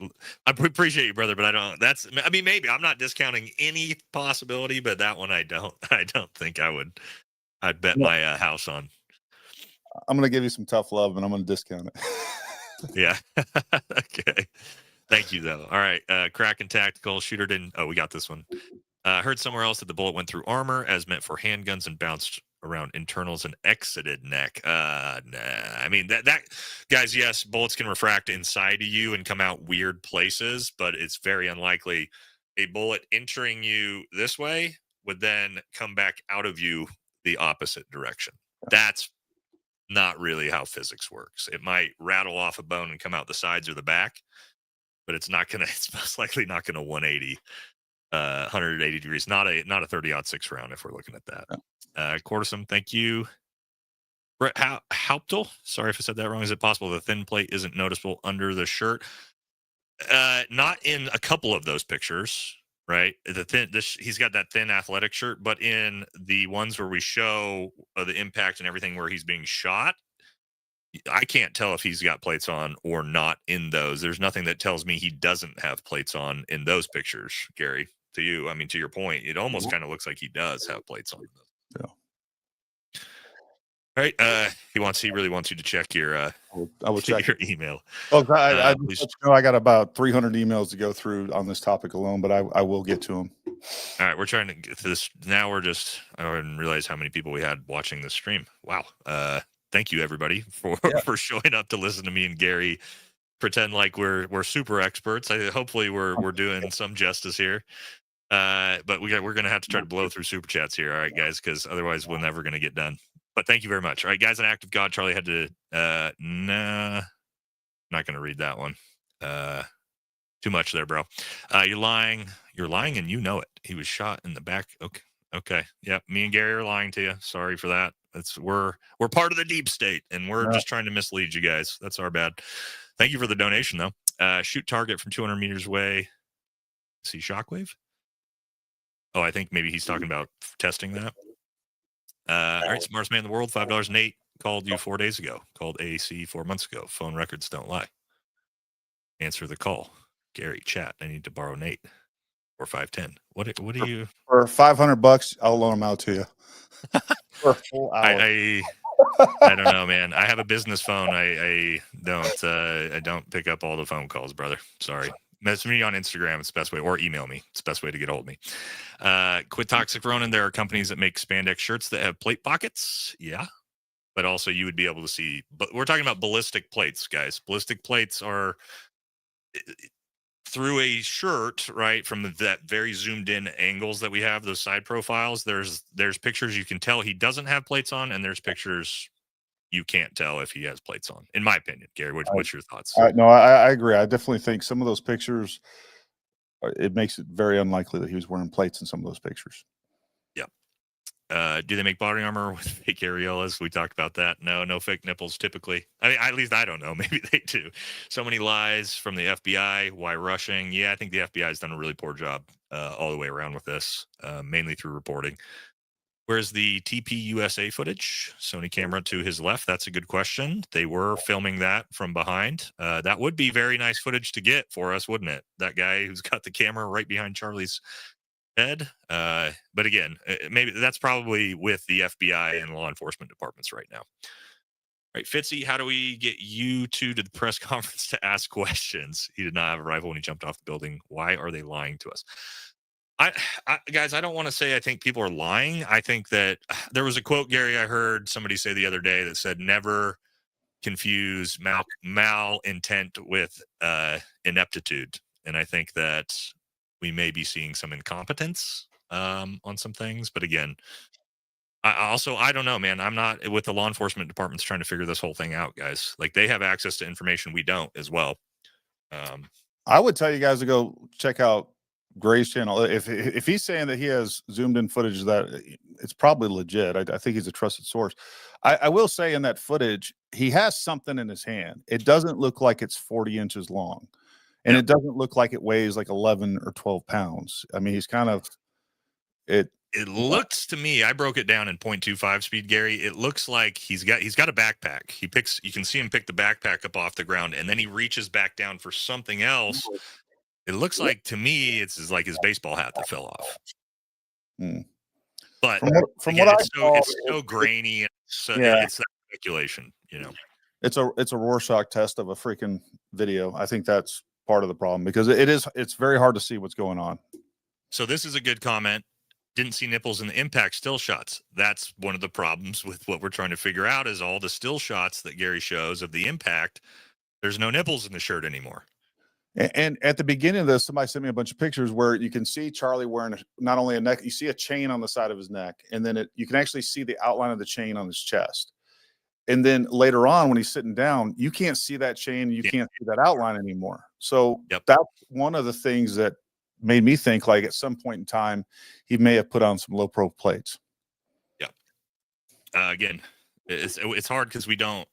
I appreciate you, brother, but I don't. I mean, maybe I'm not discounting any possibility, but that one I don't think I would. I'd bet my house on. I'm gonna give you some tough love, and I'm gonna discount it. Yeah. Okay. Thank you, though. All right. Kraken Tactical Shooter didn't. Oh, we got this one. Heard somewhere else that the bullet went through armor as meant for handguns and bounced around internals and exited neck. Nah. I mean that guys, yes, bullets can refract inside of you and come out weird places, but it's very unlikely a bullet entering you this way would then come back out of you the opposite direction. That's not really how physics works. It might rattle off a bone and come out the sides or the back, but it's most likely not gonna 180 degrees. Not a 30-06 round if we're looking at that. Cortisum, thank you. Brett Hauptel, sorry if I said that wrong. Is it possible the thin plate isn't noticeable under the shirt? Not in a couple of those pictures, right? He's got that thin athletic shirt, but in the ones where we show the impact and everything where he's being shot, I can't tell if he's got plates on or not in those. There's nothing that tells me he doesn't have plates on in those pictures, Gary. To you, I mean, to your point, it almost kind of looks like he does have plates on. Yeah. All right. He really wants you to check your I will check your email. Well, I got about 300 emails to go through on this topic alone, but I will get to them. All right, we're trying to get to this now. I didn't realize how many people we had watching this stream. Wow. Thank you everybody for showing up to listen to me and Gary pretend like we're super experts. Hopefully we're doing some justice here. But we're gonna have to try to blow through super chats here, all right, guys, because otherwise we're never gonna get done. But thank you very much. All right, guys, an act of God. Charlie had to nah, not gonna read that one. Too much there, bro. You're lying, and you know it. He was shot in the back. Okay. Yeah, me and Gary are lying to you. Sorry for that. We're part of the deep state, and we're just trying to mislead you guys. That's our bad. Thank you for the donation, though. Shoot target from 200 meters away. See shockwave? Oh, I think maybe he's talking about testing that. All right, smartest man in the world, $5 Nate called you 4 days ago. Called AAC 4 months ago. Phone records don't lie. Answer the call. Gary, chat. I need to borrow Nate. Or 510. What do you? For $500, I'll loan them out to you. For a full hour. I don't know, man. I have a business phone. I don't pick up all the phone calls, brother. Sorry. Message me on Instagram. It's the best way, or email me. It's the best way to get a hold of me. Quit Toxic Ronin. There are companies that make spandex shirts that have plate pockets. Yeah. But also you would be able to see, but we're talking about ballistic plates, guys. Ballistic plates are through a shirt, right? From that very zoomed in angles that we have, those side profiles, there's pictures you can tell he doesn't have plates on, and there's pictures you can't tell if he has plates on, in my opinion. Gary, what's your thoughts? No, I agree. I definitely think some of those pictures, it makes it very unlikely that he was wearing plates in some of those pictures. Yep. Do they make body armor with fake areolas? We talked about that. No fake nipples typically. I mean, at least I don't know. Maybe they do. So many lies from the FBI. Why rushing? Yeah, I think the FBI has done a really poor job all the way around with this, mainly through reporting. Where's the TP USA footage? Sony camera to his left. That's a good question. They were filming that from behind. That would be very nice footage to get for us, wouldn't it? That guy who's got the camera right behind Charlie's head. But again, maybe that's probably with the FBI and law enforcement departments right now. Right, Fitzy, how do we get you two to the press conference to ask questions? He did not have a rifle when he jumped off the building. Why are they lying to us? Guys, I don't want to say I think people are lying. I think that there was a quote, Gary, I heard somebody say the other day that said, never confuse mal intent with ineptitude. And I think that we may be seeing some incompetence on some things. But again, I don't know, man. I'm not with the law enforcement departments trying to figure this whole thing out, guys. Like, they have access to information we don't as well. I would tell you guys to go check out Gray's channel. If he's saying that he has zoomed in footage, that it's probably legit. I think he's a trusted source. I will say in that footage, he has something in his hand. It doesn't look like it's 40 inches long, and it doesn't look like it weighs like 11 or 12 pounds. I mean, he's kind of it. It looks to me, I broke it down in 0.25 speed, Gary. It looks like he's got a backpack. You can see him pick the backpack up off the ground, and then he reaches back down for something else. It looks like, to me, it's like his baseball hat that fell off. But from again, it's so grainy, and it's that speculation, you know. It's a Rorschach test of a freaking video. I think that's part of the problem, because it's very hard to see what's going on. So this is a good comment. Didn't see nipples in the impact still shots. That's one of the problems with what we're trying to figure out, is all the still shots that Gary shows of the impact. There's no nipples in the shirt anymore. And at the beginning of this, somebody sent me a bunch of pictures where you can see Charlie wearing not only a neck, you see a chain on the side of his neck, and then you can actually see the outline of the chain on his chest. And then later on, when he's sitting down, you can't see that chain, you can't see that outline anymore. So that's one of the things that made me think, like, at some point in time, he may have put on some low pro plates. Yeah. Again, it's hard because we don't,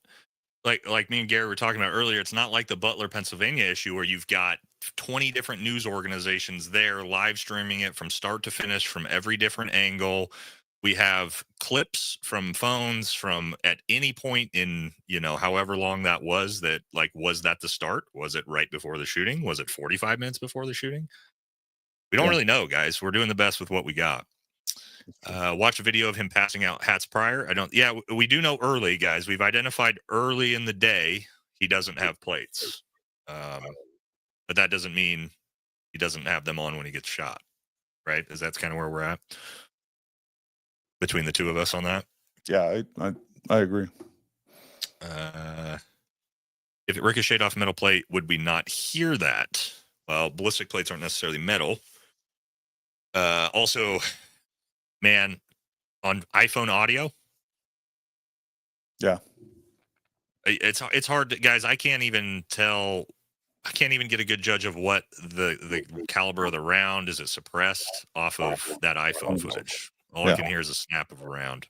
like me and Gary were talking about earlier, it's not like the Butler, Pennsylvania issue where you've got 20 different news organizations there live streaming it from start to finish from every different angle. We have clips from phones from at any point in, however long that was, was that the start? Was it right before the shooting? Was it 45 minutes before the shooting? We don't really know, guys. We're doing the best with what we got. Watch a video of him passing out hats prior. We do know early, guys. We've identified early in the day he doesn't have plates. But that doesn't mean he doesn't have them on when he gets shot, right? That's kind of where we're at between the two of us on that. Yeah, I agree. If it ricocheted off a metal plate, would we not hear that? Well, ballistic plates aren't necessarily metal. Also, man, on iPhone audio, it's hard guys. I can't even get a good judge of what the caliber of the round is. It suppressed off of that iPhone footage. All I can hear is a snap of a round.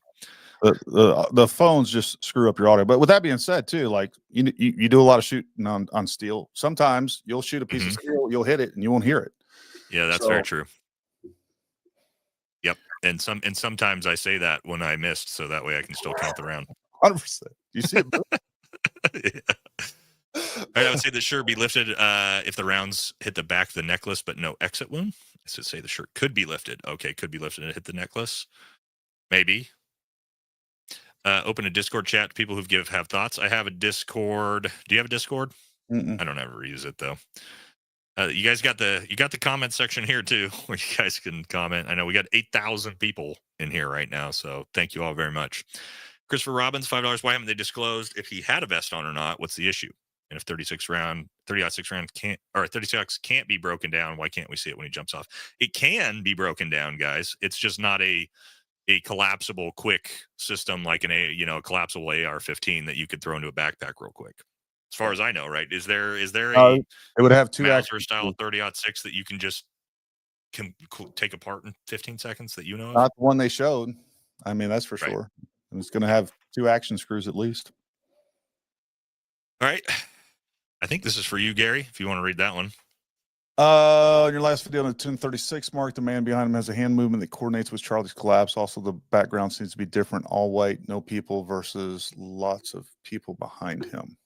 The phones just screw up your audio. But with that being said, too, like you do a lot of shooting on steel. Sometimes you'll shoot a piece of steel, you'll hit it, and you won't hear it. Yeah, that's very true. Yep, and sometimes I say that when I missed, so that way I can still count the round. 100%. You see it? Yeah. All right, I would say the shirt be lifted if the rounds hit the back of the necklace, but no exit wound. So say the shirt could be lifted. Okay, could be lifted and hit the necklace. Maybe. Open a Discord chat to people who have thoughts. I have a Discord. Do you have a Discord? I don't ever use it though. You guys got the comment section here too, where you guys can comment. I know we got 8,000 people in here right now, so thank you all very much. Christopher Robbins, $5. Why haven't they disclosed if he had a vest on or not? What's the issue? And if 30-06 round can't be broken down, why can't we see it when he jumps off? It can be broken down, guys. It's just not a collapsible quick system like a collapsible AR-15 that you could throw into a backpack real quick. As far as I know, right? Is there a it would have two Mauser style 30-06 that you can just take apart in 15 seconds that you know of? Not the one they showed. I mean, that's for sure. And it's going to have 2 action screws at least. All right. I think this is for you, Gary, if you want to read that one. In your last video on the 1036 mark, the man behind him has a hand movement that coordinates with Charlie's collapse. Also, the background seems to be different. All white, no people versus lots of people behind him.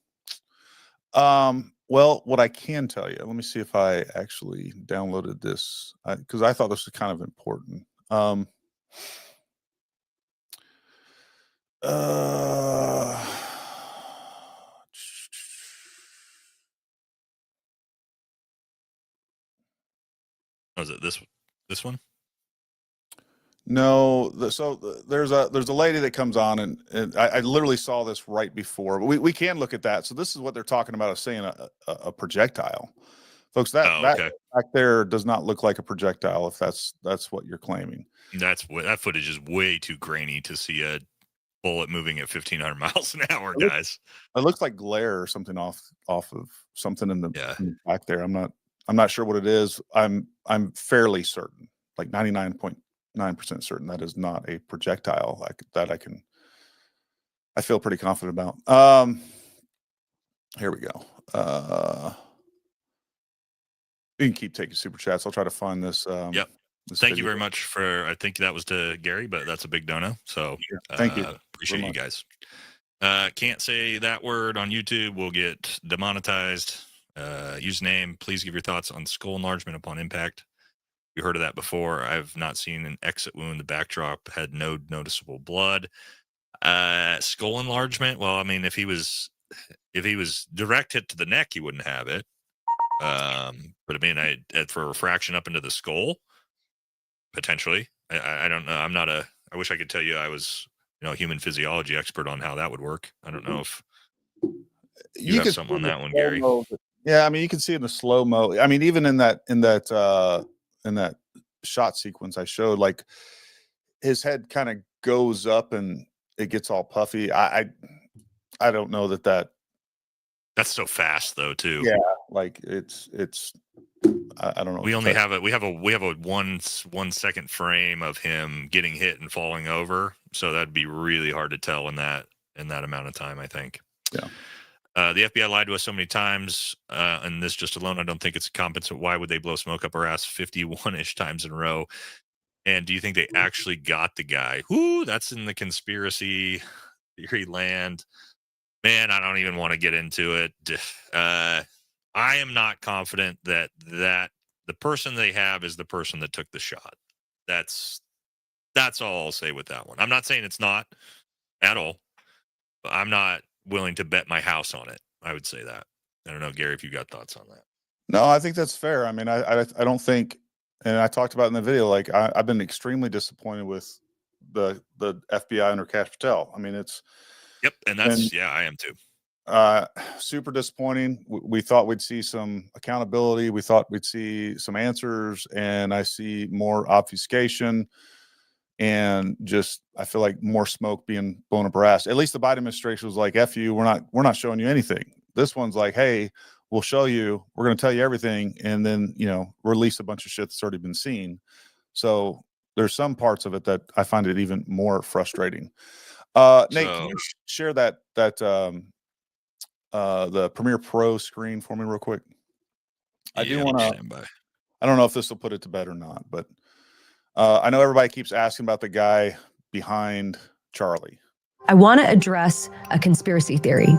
Well, what I can tell you, let me see if I actually downloaded this because I thought this was kind of important. Was it this one? No, there's a lady that comes on, and I literally saw this right before. But we can look at that. So this is what they're talking about as saying a projectile, folks. That back there does not look like a projectile. If that's what you're claiming, that footage is way too grainy to see a bullet moving at 1,500 miles an hour, guys. It looks like glare or something off of something in the back there. I'm not sure what it is. I'm fairly certain, like 99.9% certain that is not a projectile I feel pretty confident about. Here we go. You can keep taking super chats. I'll try to find this. Yep. Thank you very much for, I think that was to Gary, but that's a big dono. So thank you. Appreciate you guys. Can't say that word on YouTube. We'll get demonetized. Username, please give your thoughts on skull enlargement upon impact. You heard of that before. I've not seen an exit wound. The backdrop had no noticeable blood. Skull enlargement. Well, I mean, if he was direct hit to the neck, he wouldn't have it. But I mean, for a refraction up into the skull, potentially. I don't know. I wish I could tell you I was, a human physiology expert on how that would work. I don't know if you have something on that one, Gary. Yeah, I mean, you can see in the slow-mo. I mean, even in that shot sequence I showed, like his head kind of goes up and it gets all puffy. I don't know that that's so fast though too. Yeah, like it's I don't know. We only have we have a 1 second frame of him getting hit and falling over, so that'd be really hard to tell in that amount of time, I think. Yeah. The FBI lied to us so many times, and this just alone, I don't think it's compensable. Why would they blow smoke up our ass 51-ish times in a row? And do you think they actually got the guy? Whoo, that's in the conspiracy theory land. Man, I don't even want to get into it. I am not confident that the person they have is the person that took the shot. That's all I'll say with that one. I'm not saying it's not at all, but I'm not willing to bet my house on it. I would say that. I don't know, Gary, if you got thoughts on that. No, I think that's fair. I mean, I don't think, and I talked about in the video, like I've been extremely disappointed with the FBI under Kash Patel. I mean, it's. Yep, and I am too. Super disappointing. We thought we'd see some accountability. We thought we'd see some answers, and I see more obfuscation. And just, I feel like more smoke being blown up our ass. At least the Biden administration was like, "F you, we're not showing you anything." This one's like, "Hey, we'll show you. We're going to tell you everything, and then release a bunch of shit that's already been seen." So there's some parts of it that I find it even more frustrating. Nate, can you share that the Premiere Pro screen for me real quick? I do want to. I don't know if this will put it to bed or not, but. I know everybody keeps asking about the guy behind Charlie. I want to address a conspiracy theory.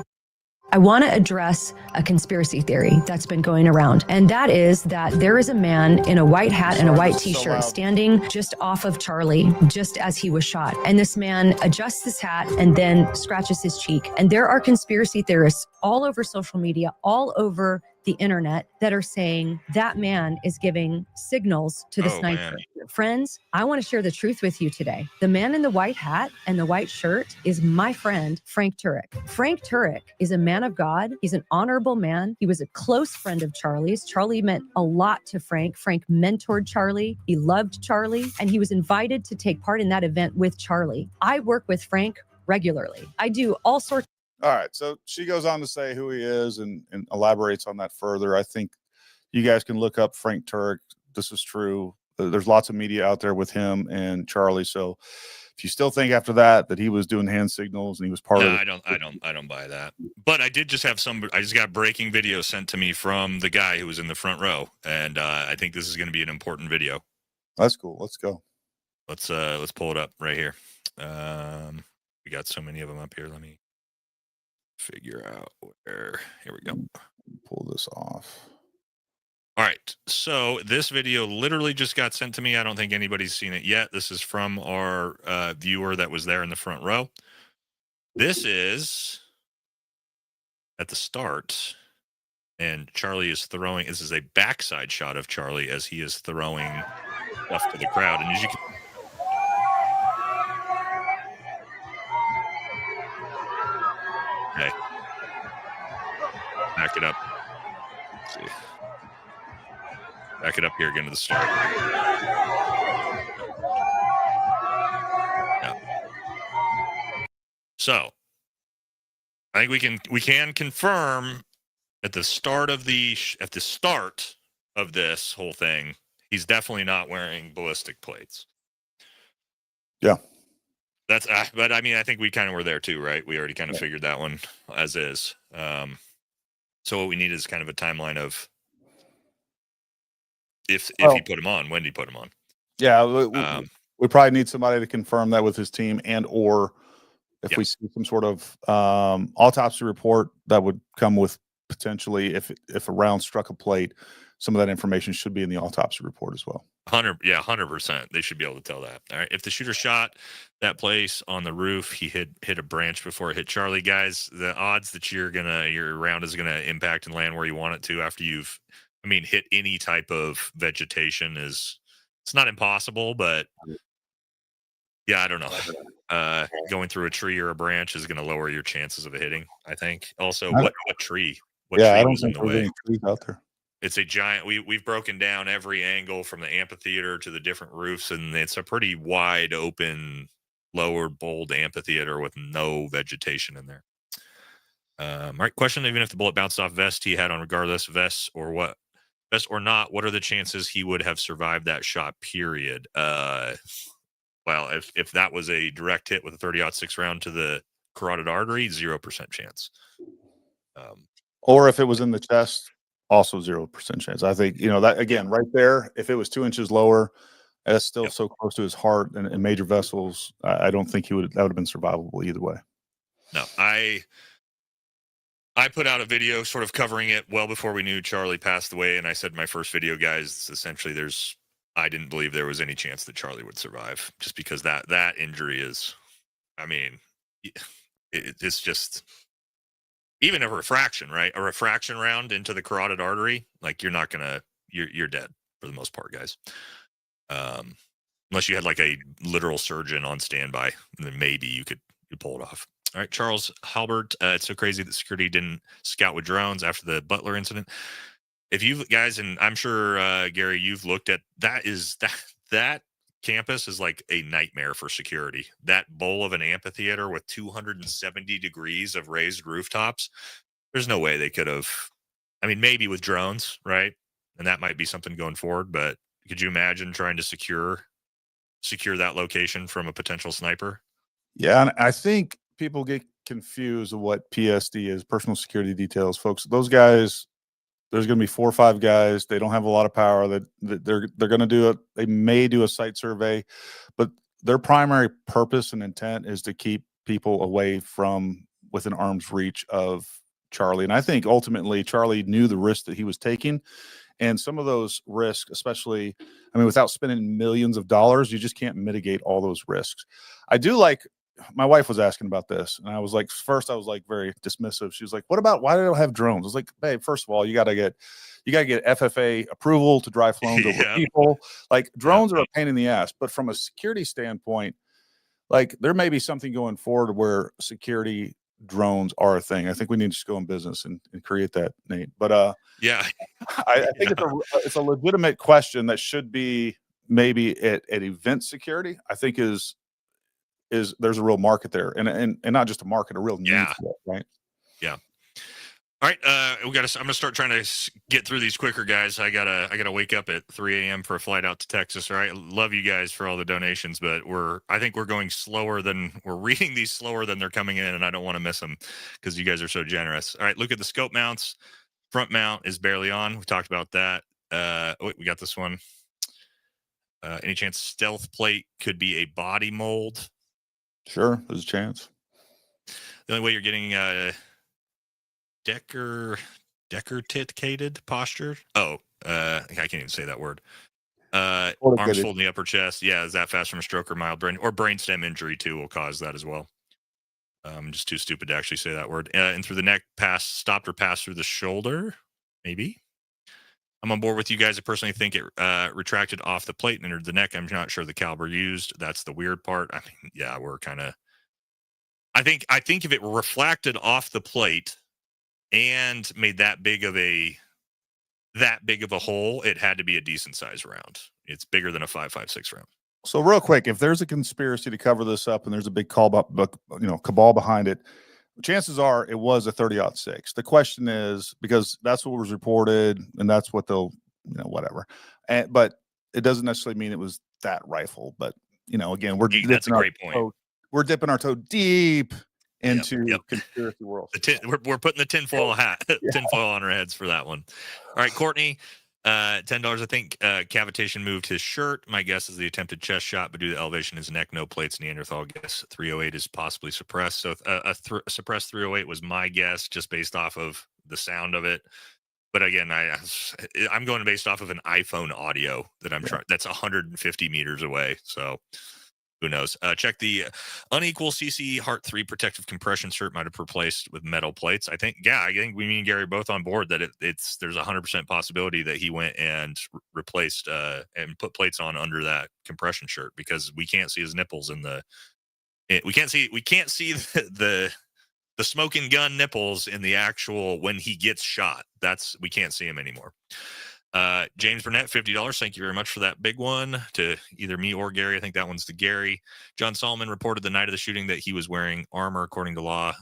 That's been going around. And that is that there is a man in a white hat and a white t-shirt standing just off of Charlie, just as he was shot. And this man adjusts his hat and then scratches his cheek. And there are conspiracy theorists all over social media, all over the internet, that are saying that man is giving signals to the sniper. Man. Friends, I want to share the truth with you today. The man in the white hat and the white shirt is my friend, Frank Turek. Frank Turek is a man of God. He's an honorable man. He was a close friend of Charlie's. Charlie meant a lot to Frank. Frank mentored Charlie. He loved Charlie, and he was invited to take part in that event with Charlie. I work with Frank regularly. I do all sorts. All right. So she goes on to say who he is and elaborates on that further. I think you guys can look up Frank Turek. This is true. There's lots of media out there with him and Charlie. So if you still think after that he was doing hand signals and he was part No, of I don't buy that. But I did just have I just got breaking video sent to me from the guy who was in the front row, and I think this is going to be an important video. That's cool. Let's go. Let's pull it up right here. We got so many of them up here. Let me figure out where. Here we go. Pull this off. All right. So this video literally just got sent to me. I don't think anybody's seen it yet. This is from our viewer that was there in the front row. This is at the start, and Charlie is throwing. This is a backside shot of Charlie as he is throwing stuff to the crowd. And as you can, okay, back it up. Let's see. Back it up here again to the start. Yeah. So I think we can confirm at the start of this whole thing, he's definitely not wearing ballistic plates. Yeah. That's but I mean, I think we kind of were there too, right? We already kind of figured that one as is. So what we need is kind of a timeline of if he put him on, when did he put him on? Yeah, we probably need somebody to confirm that with his team, and or if Yep. we see some sort of autopsy report that would come with potentially if a round struck a plate, some of that information should be in the autopsy report as well. 100%. They should be able to tell that. All right. If the shooter shot that place on the roof, he hit a branch before it hit Charlie, guys, the odds that your round is gonna impact and land where you want it to after you've hit any type of vegetation it's not impossible, but yeah, I don't know. Going through a tree or a branch is going to lower your chances of hitting, I think. Also, what tree? What tree was in the way? Any trees out there. It's a giant. We've broken down every angle from the amphitheater to the different roofs, and it's a pretty wide open, lower bold amphitheater with no vegetation in there. All right, question: even if the bullet bounced off vest he had on, regardless vest or not, what are the chances he would have survived that shot? Period. Well, if that was a direct hit with a 30-06 round to the carotid artery, 0% chance. Or if it was in the chest, also 0% chance. I think that again right there. If it was 2 inches lower, that's still so close to his heart and major vessels. I don't think that would have been survivable either way. No, I put out a video sort of covering it well before we knew Charlie passed away, and I said in my first video, guys, essentially I didn't believe there was any chance that Charlie would survive, just because that injury is, it's just, even a refraction, right? A refraction round into the carotid artery, like you're dead for the most part, guys. Unless you had like a literal surgeon on standby, then maybe you could pull it off. All right, Charles Halbert, it's so crazy that security didn't scout with drones after the Butler incident. If you guys, and I'm sure Gary, you've looked at that campus is like a nightmare for security. That bowl of an amphitheater with 270 degrees of raised rooftops. There's no way they could have. Maybe with drones, right? And that might be something going forward. But could you imagine trying to secure that location from a potential sniper? Yeah, and I think people get confused of what PSD is, personal security details, folks. Those guys, there's going to be 4 or 5 guys. They don't have a lot of power. That they're going to do it. They may do a site survey, but their primary purpose and intent is to keep people away from within arm's reach of Charlie. And I think ultimately Charlie knew the risk that he was taking, and some of those risks, especially, without spending millions of dollars, you just can't mitigate all those risks. I do like. My wife was asking about this, and I was like, very dismissive. She was like, "What about why do they have drones?" I was like, "Babe, first of all, you got to get FFA approval to drive drones over people. Like drones are a pain in the ass, but from a security standpoint, like there may be something going forward where security drones are a thing. I think we need to just go in business and create that, Nate. But I think it's a legitimate question that should be maybe at event security. I think is there's a real market there, and not just a market, a real need for it, right? Yeah. All right, I'm gonna start trying to get through these quicker, guys. I gotta wake up at 3 a.m. for a flight out to Texas. All right, love you guys for all the donations, but I think we're going slower than we're reading these slower than they're coming in, and I don't want to miss them because you guys are so generous. All right, look at the scope mounts. Front mount is barely on. We talked about that. We got this one. Any chance stealth plate could be a body mold? Sure, there's a chance. The only way you're getting decurtated posture. Oh, I can't even say that word. Arms folding the upper chest. Yeah, is that fast from a stroke or mild brain or brainstem injury too will cause that as well. I'm just too stupid to actually say that word. And through the neck, stopped or passed through the shoulder. Maybe. I'm on board with you guys. I personally think it retracted off the plate and entered the neck. I'm not sure the caliber used. That's the weird part. I mean, yeah, we're kind of. I think if it reflected off the plate and made that big of a hole, it had to be a decent size round. It's bigger than a 5.56 round. So real quick, if there's a conspiracy to cover this up and there's a big cabal behind it, chances are it was a 30-06. The question is, because that's what was reported and that's what they'll, whatever. But it doesn't necessarily mean it was that rifle. But, again, that's a great point. We're dipping our toe deep into conspiracy world. We're putting the tinfoil tinfoil on our heads for that one. All right, Courtney, $10. I think cavitation moved his shirt. My guess is the attempted chest shot, but due to elevation in his neck, no plates, Neanderthal guess 308 is possibly suppressed. So suppressed 308 was my guess, just based off of the sound of it. But again, I'm going based off of an iPhone audio that I'm trying. That's 150 meters away. So who knows? Check the unequal CC Heart 3 protective compression shirt might have replaced with metal plates. I think we, me and Gary, are both on board that there's 100% possibility that he went and replaced and put plates on under that compression shirt because we can't see his nipples we can't see the smoking gun nipples in the actual when he gets shot. We can't see him anymore. James Burnett, $50. Thank you very much for that big one to either me or Gary. I think that one's to Gary. John Solomon reported the night of the shooting that he was wearing armor, according to law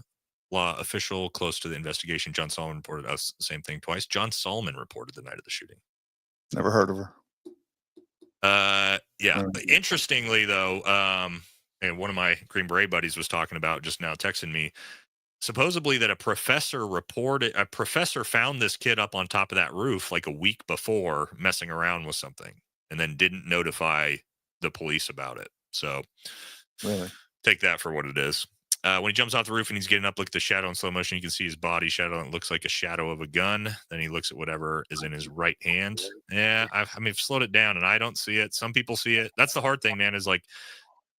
official close to the investigation. John Solomon reported us the same thing twice. John Solomon reported the night of the shooting. Never heard of her. Yeah. Interestingly, though, and one of my Green Beret buddies was talking about just now, texting me. Supposedly that a professor found this kid up on top of that roof like a week before messing around with something and then didn't notify the police about it. So really take that for what it is. When he jumps off the roof and he's getting up, look at the shadow in slow motion. You can see his body shadow and it looks like a shadow of a gun. Then he looks at whatever is in his right hand. Yeah, I've slowed it down and I don't see it. Some people see it. That's the hard thing, man, is like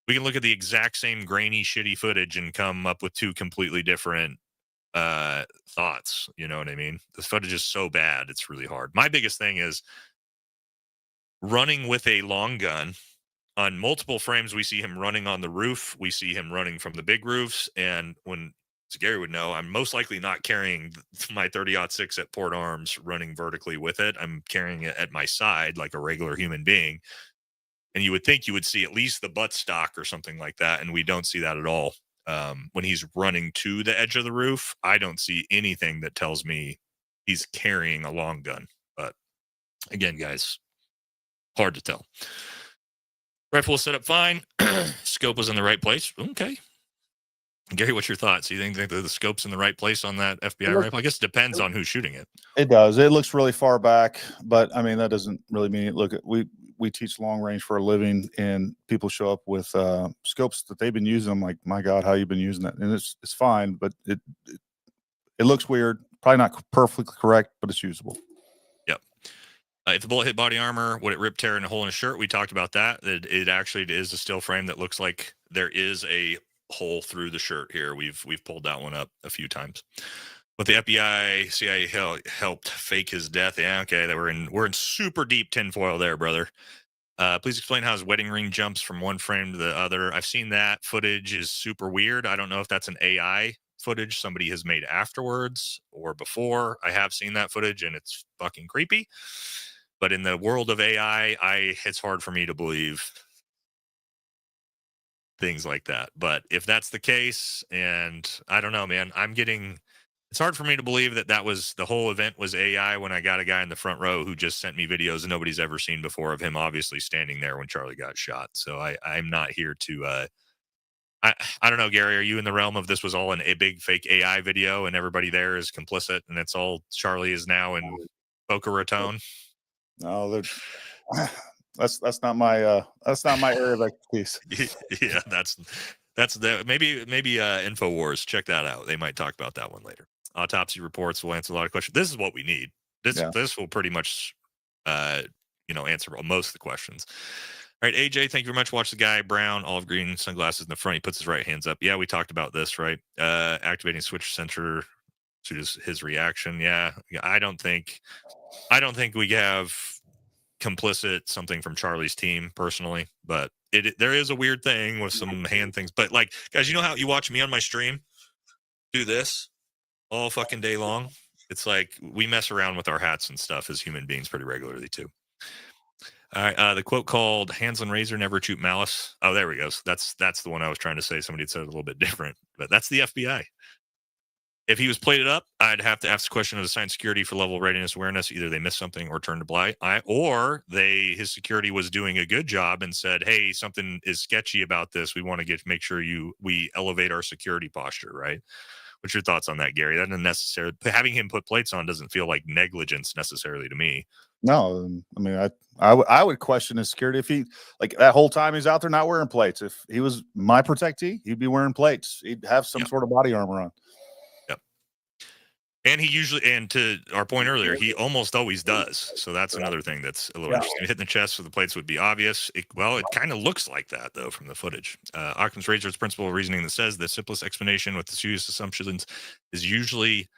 we can look at the exact same grainy, shitty footage and come up with two completely different thoughts. You know what I mean? The footage is so bad, it's really hard. My biggest thing is running with a long gun. On multiple frames, we see him running on the roof. We see him running from the big roofs. And when, as Gary would know, I'm most likely not carrying my 30-06 at port arms running vertically with it. I'm carrying it at my side like a regular human being. And you would think you would see at least the buttstock or something like that. And we don't see that at all. When he's running to the edge of the roof, I don't see anything that tells me he's carrying a long gun. But again, guys, hard to tell. Rifle was set up fine. Scope was in the right place. Okay. Gary, what's your thoughts? Do you think the scope's in the right place on that FBI rifle? I guess it depends on who's shooting it. It does. It looks really far back, but I mean, that doesn't really mean it. Look, we teach long range for a living and people show up with scopes that they've been using. I'm like, my God, how you been using that? And it's fine, but it looks weird. Probably not perfectly correct, but it's usable. Yep. If the bullet hit body armor, would it rip, tear, and a hole in a shirt? We talked about that. It actually is a still frame that looks like there is a hole through the shirt here. We've pulled that one up a few times. But the FBI, CIA helped fake his death. Yeah, okay. We're in super deep tinfoil there, brother. Please explain how his wedding ring jumps from one frame to the other. I've seen that footage is super weird. I don't know if that's an AI footage somebody has made afterwards or before. I have seen that footage and it's fucking creepy. But in the world of AI, it's hard for me to believe things like that. But if that's the case, and I don't know, man, it's It's hard for me to believe that the whole event was AI when I got a guy in the front row who just sent me videos nobody's ever seen before of him obviously standing there when Charlie got shot. So I'm not here to I don't know, Gary, are you in the realm of this was all a big fake AI video and everybody there is complicit and it's all Charlie is now in Boca Raton? No, that's not my area of expertise. Yeah, that's the maybe InfoWars. Check that out. They might talk about that one later. Autopsy reports will answer a lot of questions. This is what we need. This will pretty much answer most of the questions. All right, AJ, thank you very much. Watch the guy, brown, olive green, sunglasses in the front. He puts his right hands up. Yeah, we talked about this, right? Activating switch sensor to his reaction. Yeah, I don't think we have complicit something from Charlie's team personally, but there is a weird thing with some hand things. But like, guys, you know how you watch me on my stream do this all fucking day long? It's like we mess around with our hats and stuff as human beings pretty regularly too. All right, the quote called "Hands on razor, never shoot malice." Oh, there we go. So that's the one I was trying to say. Somebody had said it a little bit different, but that's the FBI. If he was plated up, I'd have to ask the question of assigned security for level of readiness awareness. Either they missed something or turned to blind, or his security was doing a good job and said, "Hey, something is sketchy about this. We want to make sure we elevate our security posture." Right? What's your thoughts on that, Gary? That doesn't necessarily having him put plates on doesn't feel like negligence necessarily to me. No, I mean, I would question his security if he like that whole time he's out there not wearing plates. If he was my protectee, he'd be wearing plates. He'd have some sort of body armor on. Yep. And he usually, and to our point earlier, he almost always does. So that's another thing that's a little interesting. Hitting the chest with the plates would be obvious. It kind of looks like that though from the footage. Occam's razor's principle of reasoning that says the simplest explanation with the fewest assumptions is usually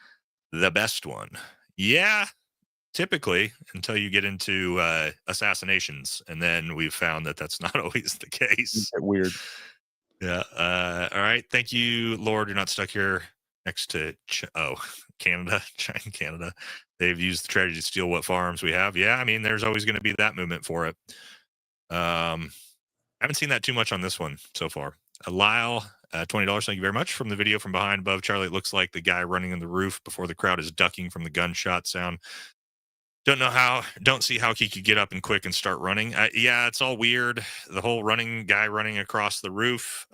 the best one. Yeah. Typically, until you get into assassinations, and then we've found that that's not always the case. Weird. Yeah. All right. Thank you, Lord. You're not stuck here next to Canada, China, Canada. They've used the tragedy to steal what farms we have. Yeah, I mean, there's always going to be that movement for it. I haven't seen that too much on this one so far. Lyle, $20. Thank you very much. From the video from behind above Charlie, it looks like the guy running on the roof before the crowd is ducking from the gunshot sound. Don't see how he could get up and quick and start running. Yeah, it's all weird. The whole guy running across the roof.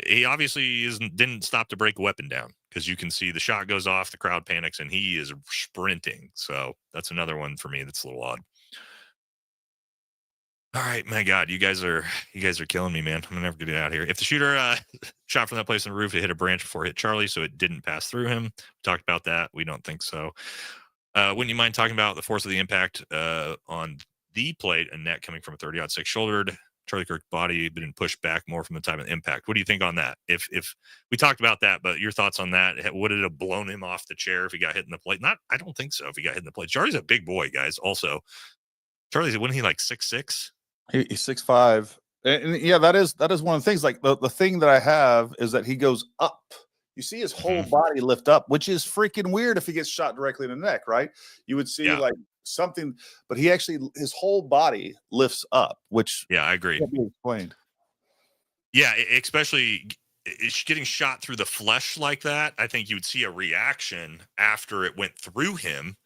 He obviously didn't stop to break a weapon down because you can see the shot goes off, the crowd panics, and he is sprinting. So that's another one for me that's a little odd. All right, my God, you guys are killing me, man. I'm never gonna get out of here. If the shooter shot from that place on the roof, it hit a branch before it hit Charlie, so it didn't pass through him. We talked about that. We don't think so. Wouldn't you mind talking about the force of the impact on the plate and net coming from a 30-06 shouldered? Charlie Kirk's body been pushed back more from the time of impact. What do you think on that? If we talked about that, but your thoughts on that? Would it have blown him off the chair if he got hit in the plate? I don't think so. If he got hit in the plate, Charlie's a big boy, guys. Also, Charlie's wasn't he like 6'6"? He's 6'5", and yeah, that is one of the things. Like the thing that I have is that he goes up. You see his whole body lift up, which is freaking weird if he gets shot directly in the neck, right? You would see like something, but his whole body lifts up, which I agree. Can't be explained. Yeah, especially getting shot through the flesh like that. I think you would see a reaction after it went through him.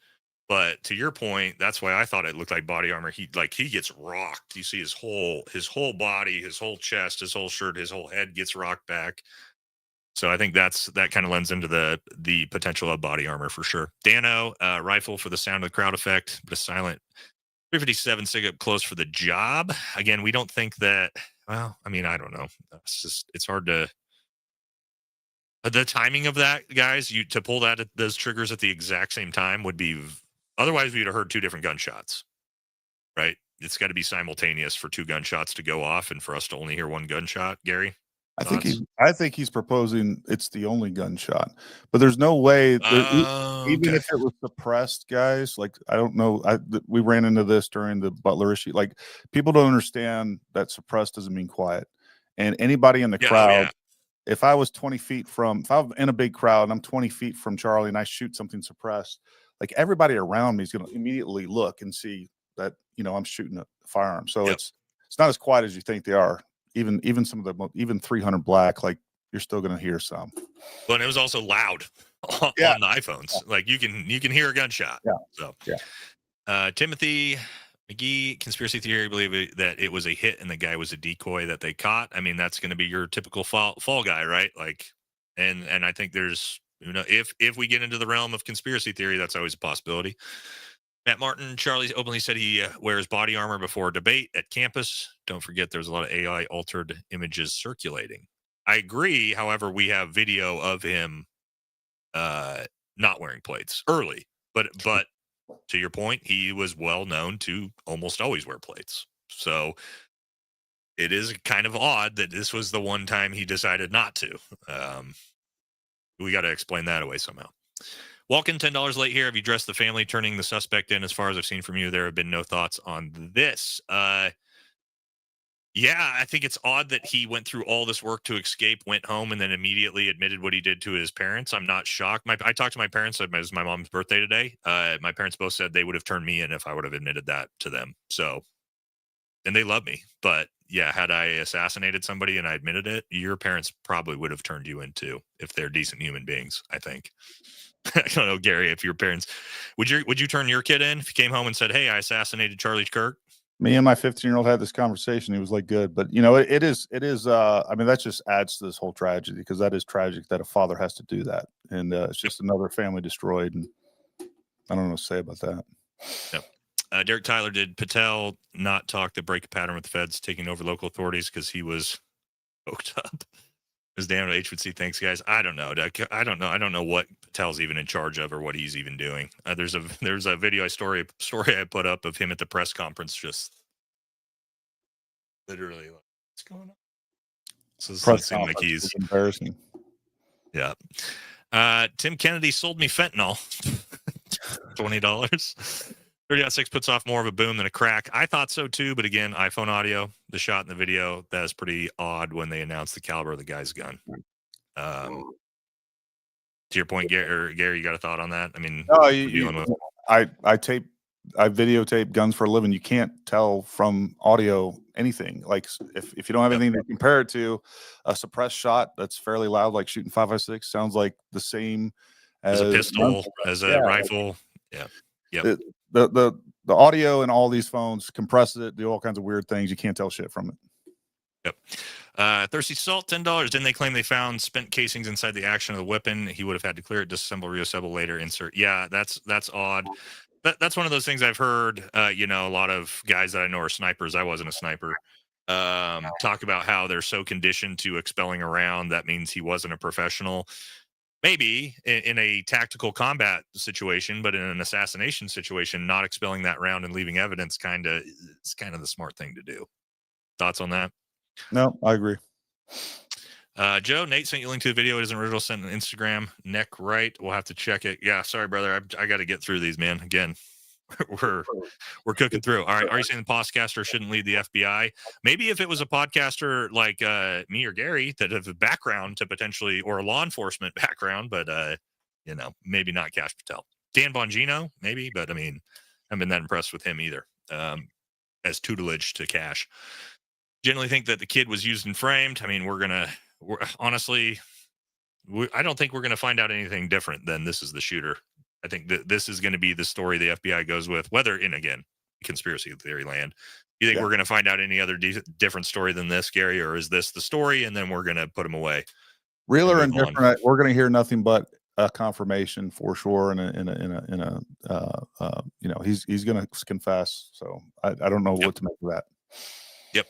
But to your point, that's why I thought it looked like body armor. He gets rocked. You see his whole body, his whole chest, his whole shirt, his whole head gets rocked back. So I think that kind of lends into the potential of body armor for sure. Dano, rifle for the sound of the crowd effect, but a silent 357 sig up close for the job. Again, we don't think that. Well, I mean, I don't know. It's hard to. The timing of that, guys, to pull those triggers at the exact same time would be. Otherwise, we'd have heard two different gunshots, right? It's got to be simultaneous for two gunshots to go off, and for us to only hear one gunshot. Gary. I think he's proposing it's the only gunshot, but there's no way even if it was suppressed, guys. Like I don't know, we ran into this during the Butler issue. Like people don't understand that suppressed doesn't mean quiet, and anybody in the crowd. If I was 20 feet if I'm in a big crowd and I'm 20 feet from Charlie and I shoot something suppressed, like everybody around me is going to immediately look and see that I'm shooting a firearm. So it's not as quiet as you think they are. Even some of the even 300 black, like you're still going to hear some. But it was also loud on Yeah. the iPhones. Like you can hear a gunshot. Yeah. So Yeah. Timothy McGee, conspiracy theory, believe that it was a hit and the guy was a decoy that they caught. I mean, that's going to be your typical fall guy, right? Like, and I think there's, if we get into the realm of conspiracy theory, that's always a possibility. Matt Martin, Charlie openly said he wears body armor before a debate at campus. Don't forget, there's a lot of AI altered images circulating. I agree. However, we have video of him not wearing plates early, but to your point, he was well known to almost always wear plates. So it is kind of odd that this was the one time he decided not to. We got to explain that away somehow. Walk-in, $10 late here. Have you dressed the family, turning the suspect in? As far as I've seen from you, there have been no thoughts on this. Yeah, I think it's odd that he went through all this work to escape, went home, and then immediately admitted what he did to his parents. I'm not shocked. I talked to my parents. It was my mom's birthday today. My parents both said they would have turned me in if I would have admitted that to them. So, and they love me. But yeah, had I assassinated somebody and I admitted it, your parents probably would have turned you in too, if they're decent human beings, I think. I don't know, Gary, if your parents, would you turn your kid in if you came home and said, hey, I assassinated Charlie Kirk? Me and my 15-year-old had this conversation. He was like, good. But, it is, I mean, that just adds to this whole tragedy, because that is tragic that a father has to do that. And it's just another family destroyed. And I don't know what to say about that. Yep. Derek Tyler, did Patel not talk the break pattern with the feds taking over local authorities because he was hooked up? As Dan H would see, thanks, guys. I don't know. I don't know what Patel's even in charge of or what he's even doing. There's a video story I put up of him at the press conference, just literally like, what's going on? So this doesn't seem like he's embarrassing. Yeah. Tim Kennedy sold me fentanyl. $20. 30.6 puts off more of a boom than a crack. I thought so too, but again, iPhone audio, the shot in the video, that is pretty odd when they announced the caliber of the guy's gun. To your point, Gary, you got a thought on that? I mean, I videotape guns for a living. You can't tell from audio anything. Like if you don't have anything to compare it to, a suppressed shot that's fairly loud, like shooting 5.56, sounds like the same as a pistol, as a rifle. Yeah. Yep. The audio in all these phones compresses it, do all kinds of weird things. You can't tell shit from it. Yep. Thirsty Salt, $10. Didn't they claim they found spent casings inside the action of the weapon? He would have had to clear it, disassemble, reassemble later, insert. Yeah, that's odd. That's one of those things I've heard. A lot of guys that I know are snipers. I wasn't a sniper. Talk about how they're so conditioned to expelling a round. That means he wasn't a professional. Maybe in a tactical combat situation, but in an assassination situation, not expelling that round and leaving evidence is kind of the smart thing to do. Thoughts on that? No, I agree. Joe, Nate sent you a link to the video. It isn't original, sent on Instagram. Neck right. We'll have to check it. Yeah, sorry, brother. I got to get through these, man. Again, we're cooking through. All right. Are you saying the podcaster shouldn't lead the FBI? Maybe if it was a podcaster like me or Gary that have a background to potentially, or a law enforcement background, but maybe not Cash Patel. Dan Bongino, maybe, but I mean, I haven't been that impressed with him either. As tutelage to Cash. Generally think that the kid was used and framed. I mean, honestly, I don't think we're going to find out anything different than this is the shooter. I think that this is going to be the story the FBI goes with, whether in, again, conspiracy theory land. You think we're going to find out any other different story than this, Gary, or is this the story and then we're going to put them away? Real or indifferent, we're going to hear nothing but a confirmation for sure. He's going to confess. So I don't know what to make of that. Yep.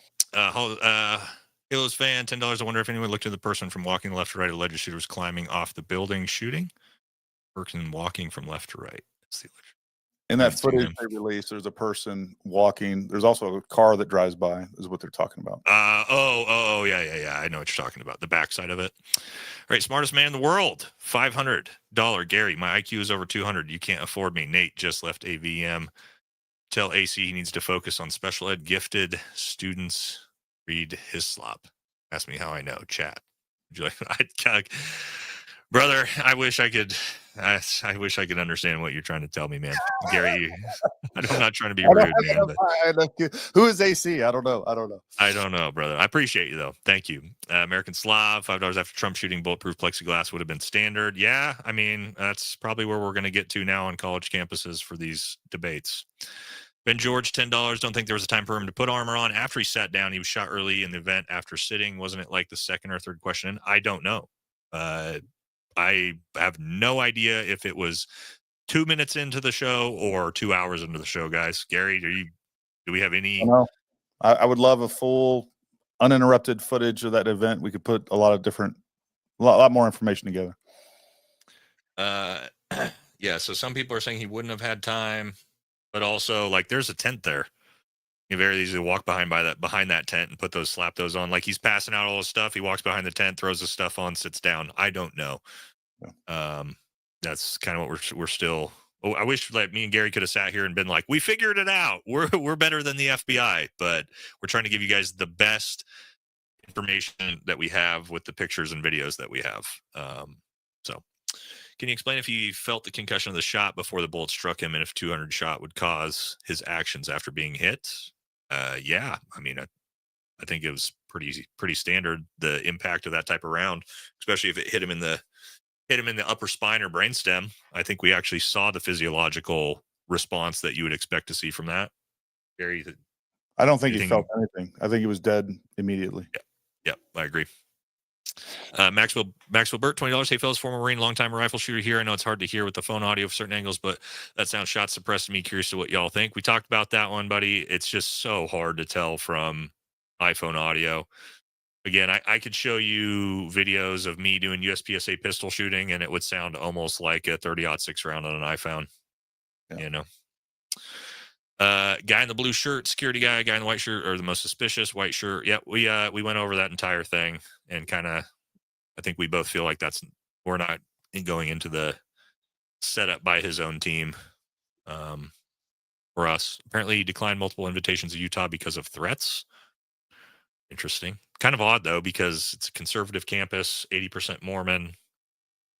Illo's fan, $10. I wonder if anyone looked at the person from walking left to right. Alleged shooter was climbing off the building shooting. Person walking from left to right. That's the alleged. In that footage they released, there's a person walking. There's also a car that drives by, is what they're talking about. Yeah. I know what you're talking about. The backside of it. All right, smartest man in the world. $500. Gary, my IQ is over 200. You can't afford me. Nate just left AVM. Tell AC he needs to focus on special ed. Gifted students read his slop. Ask me how I know. Chat. Would you like? Brother, I wish I could. I wish I could understand what you're trying to tell me, man. Gary, I'm not trying to be rude, man. But who is AC? I don't know. I don't know, brother. I appreciate you though. Thank you. American Slav, $5 after Trump shooting bulletproof plexiglass would have been standard. Yeah, I mean that's probably where we're going to get to now on college campuses for these debates. Ben George, $10. Don't think there was a time for him to put armor on after he sat down. He was shot early in the event after sitting. Wasn't it like the second or third question? I don't know. I have no idea if it was 2 minutes into the show or 2 hours into the show, guys. Gary, do we have any? I would love a full, uninterrupted footage of that event. We could put a lot more information together. Yeah. So some people are saying he wouldn't have had time, but also like there's a tent there. You very easily walk behind that tent and slap those on. Like he's passing out all his stuff. He walks behind the tent, throws his stuff on, sits down. I don't know. Yeah. That's kind of what we're still. Oh, I wish like me and Gary could have sat here and been like, we figured it out. We're better than the FBI, but we're trying to give you guys the best information that we have with the pictures and videos that we have. So can you explain if he felt the concussion of the shot before the bullet struck him and if 200 shot would cause his actions after being hit? Yeah, I mean, I think it was pretty standard, the impact of that type of round, especially if it hit him in the upper spine or brainstem. I think we actually saw the physiological response that you would expect to see from that. Gary, I don't think he felt anything. I think he was dead immediately. Yeah, I agree. Maxwell Burt, $20. Hey, fellas, former Marine, longtime rifle shooter here. I know it's hard to hear with the phone audio for certain angles, but that sound shot suppressed me. Curious to what y'all think. We talked about that one, buddy. It's just so hard to tell from iPhone audio. Again, I could show you videos of me doing USPSA pistol shooting, and it would sound almost like a 30-06 round on an iPhone. Yeah. You know. Guy in the blue shirt, security guy in the white shirt, or the most suspicious white shirt. Yeah, we went over that entire thing and kind of, I think we both feel like we're not going into the setup by his own team. For us, apparently he declined multiple invitations to Utah because of threats. Interesting. Kind of odd though, because it's a conservative campus, 80% Mormon.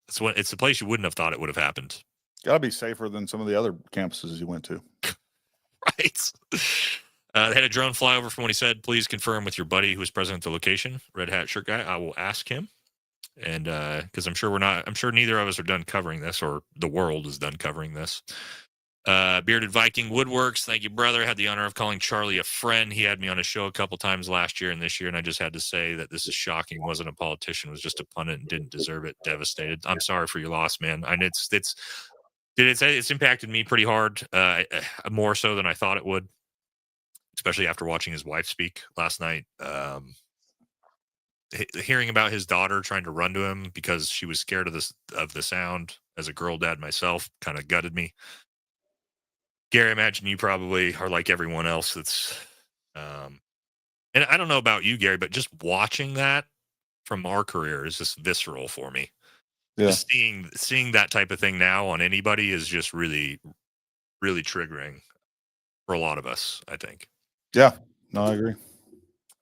It's a place you wouldn't have thought it would have happened. Got to be safer than some of the other campuses you went to. Right. They had a drone fly over from what he said. Please confirm with your buddy who was present at the location. Red hat shirt guy. I will ask him. And because I'm sure neither of us are done covering this, or the world is done covering this. Bearded Viking Woodworks. Thank you, brother. Had the honor of calling Charlie a friend. He had me on his show a couple times last year and this year, and I just had to say that this is shocking. Wasn't a politician, was just a pundit and didn't deserve it. Devastated. I'm sorry for your loss, man. And it's impacted me pretty hard, more so than I thought it would, especially after watching his wife speak last night. Hearing about his daughter trying to run to him because she was scared of the sound. As a girl dad myself, kind of gutted me. Gary, I imagine you probably are like everyone else that's, and I don't know about you, Gary, but just watching that from our career is just visceral for me. Yeah. Just seeing that type of thing now on anybody is just really, really triggering for a lot of us, I think. Yeah, no, I agree.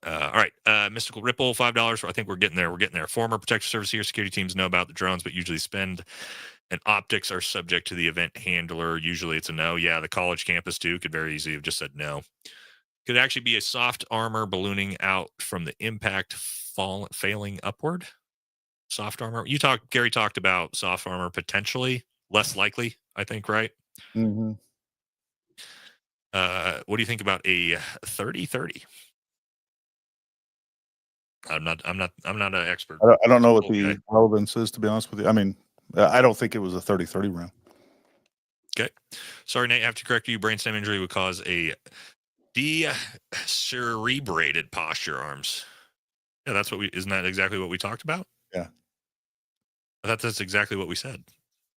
All right. Mystical Ripple, $5. I think we're getting there. Former protective service here. Security teams know about the drones, but usually spend and optics are subject to the event handler. Usually it's a no. Yeah, the college campus too could very easily have just said no. Could actually be a soft armor ballooning out from the impact failing upward. Soft armor. Gary talked about soft armor potentially, less likely, I think, right? Mm-hmm. What do you think about a 30-30? I'm not an expert. I don't know what the relevance is, to be honest with you. I mean, I don't think it was a 30-30 round. Okay. Sorry, Nate, I have to correct you. Brainstem injury would cause a decerebrated posture arms. Yeah, isn't that exactly what we talked about? Yeah. I thought that's exactly what we said.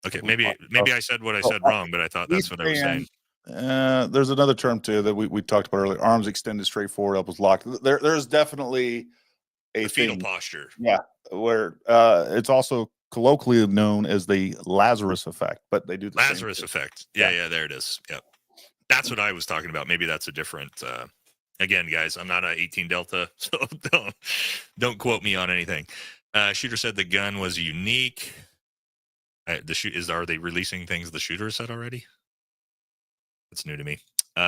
Okay, maybe I said what I said wrong, but I thought that's what I was saying. There's another term too that we talked about earlier. Arms extended straight forward, elbows locked. There's definitely a fetal posture. Yeah, where it's also colloquially known as the Lazarus effect, but they do the Lazarus effect. Yeah, there it is. Yep. That's what I was talking about. Maybe that's a different again, guys, I'm not a 18 Delta, so don't quote me on anything. Shooter said the gun was unique. Are they releasing things the shooter said already? That's new to me.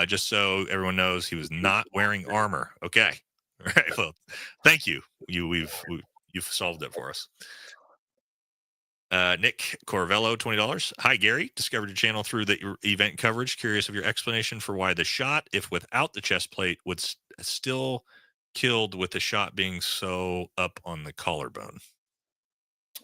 Just so everyone knows, he was not wearing armor. Okay. All right. Well, thank you. You've solved it for us. Nick Corvello, $20. Hi, Gary. Discovered your channel through the event coverage. Curious of your explanation for why the shot, if without the chest plate, would still killed with the shot being so up on the collarbone.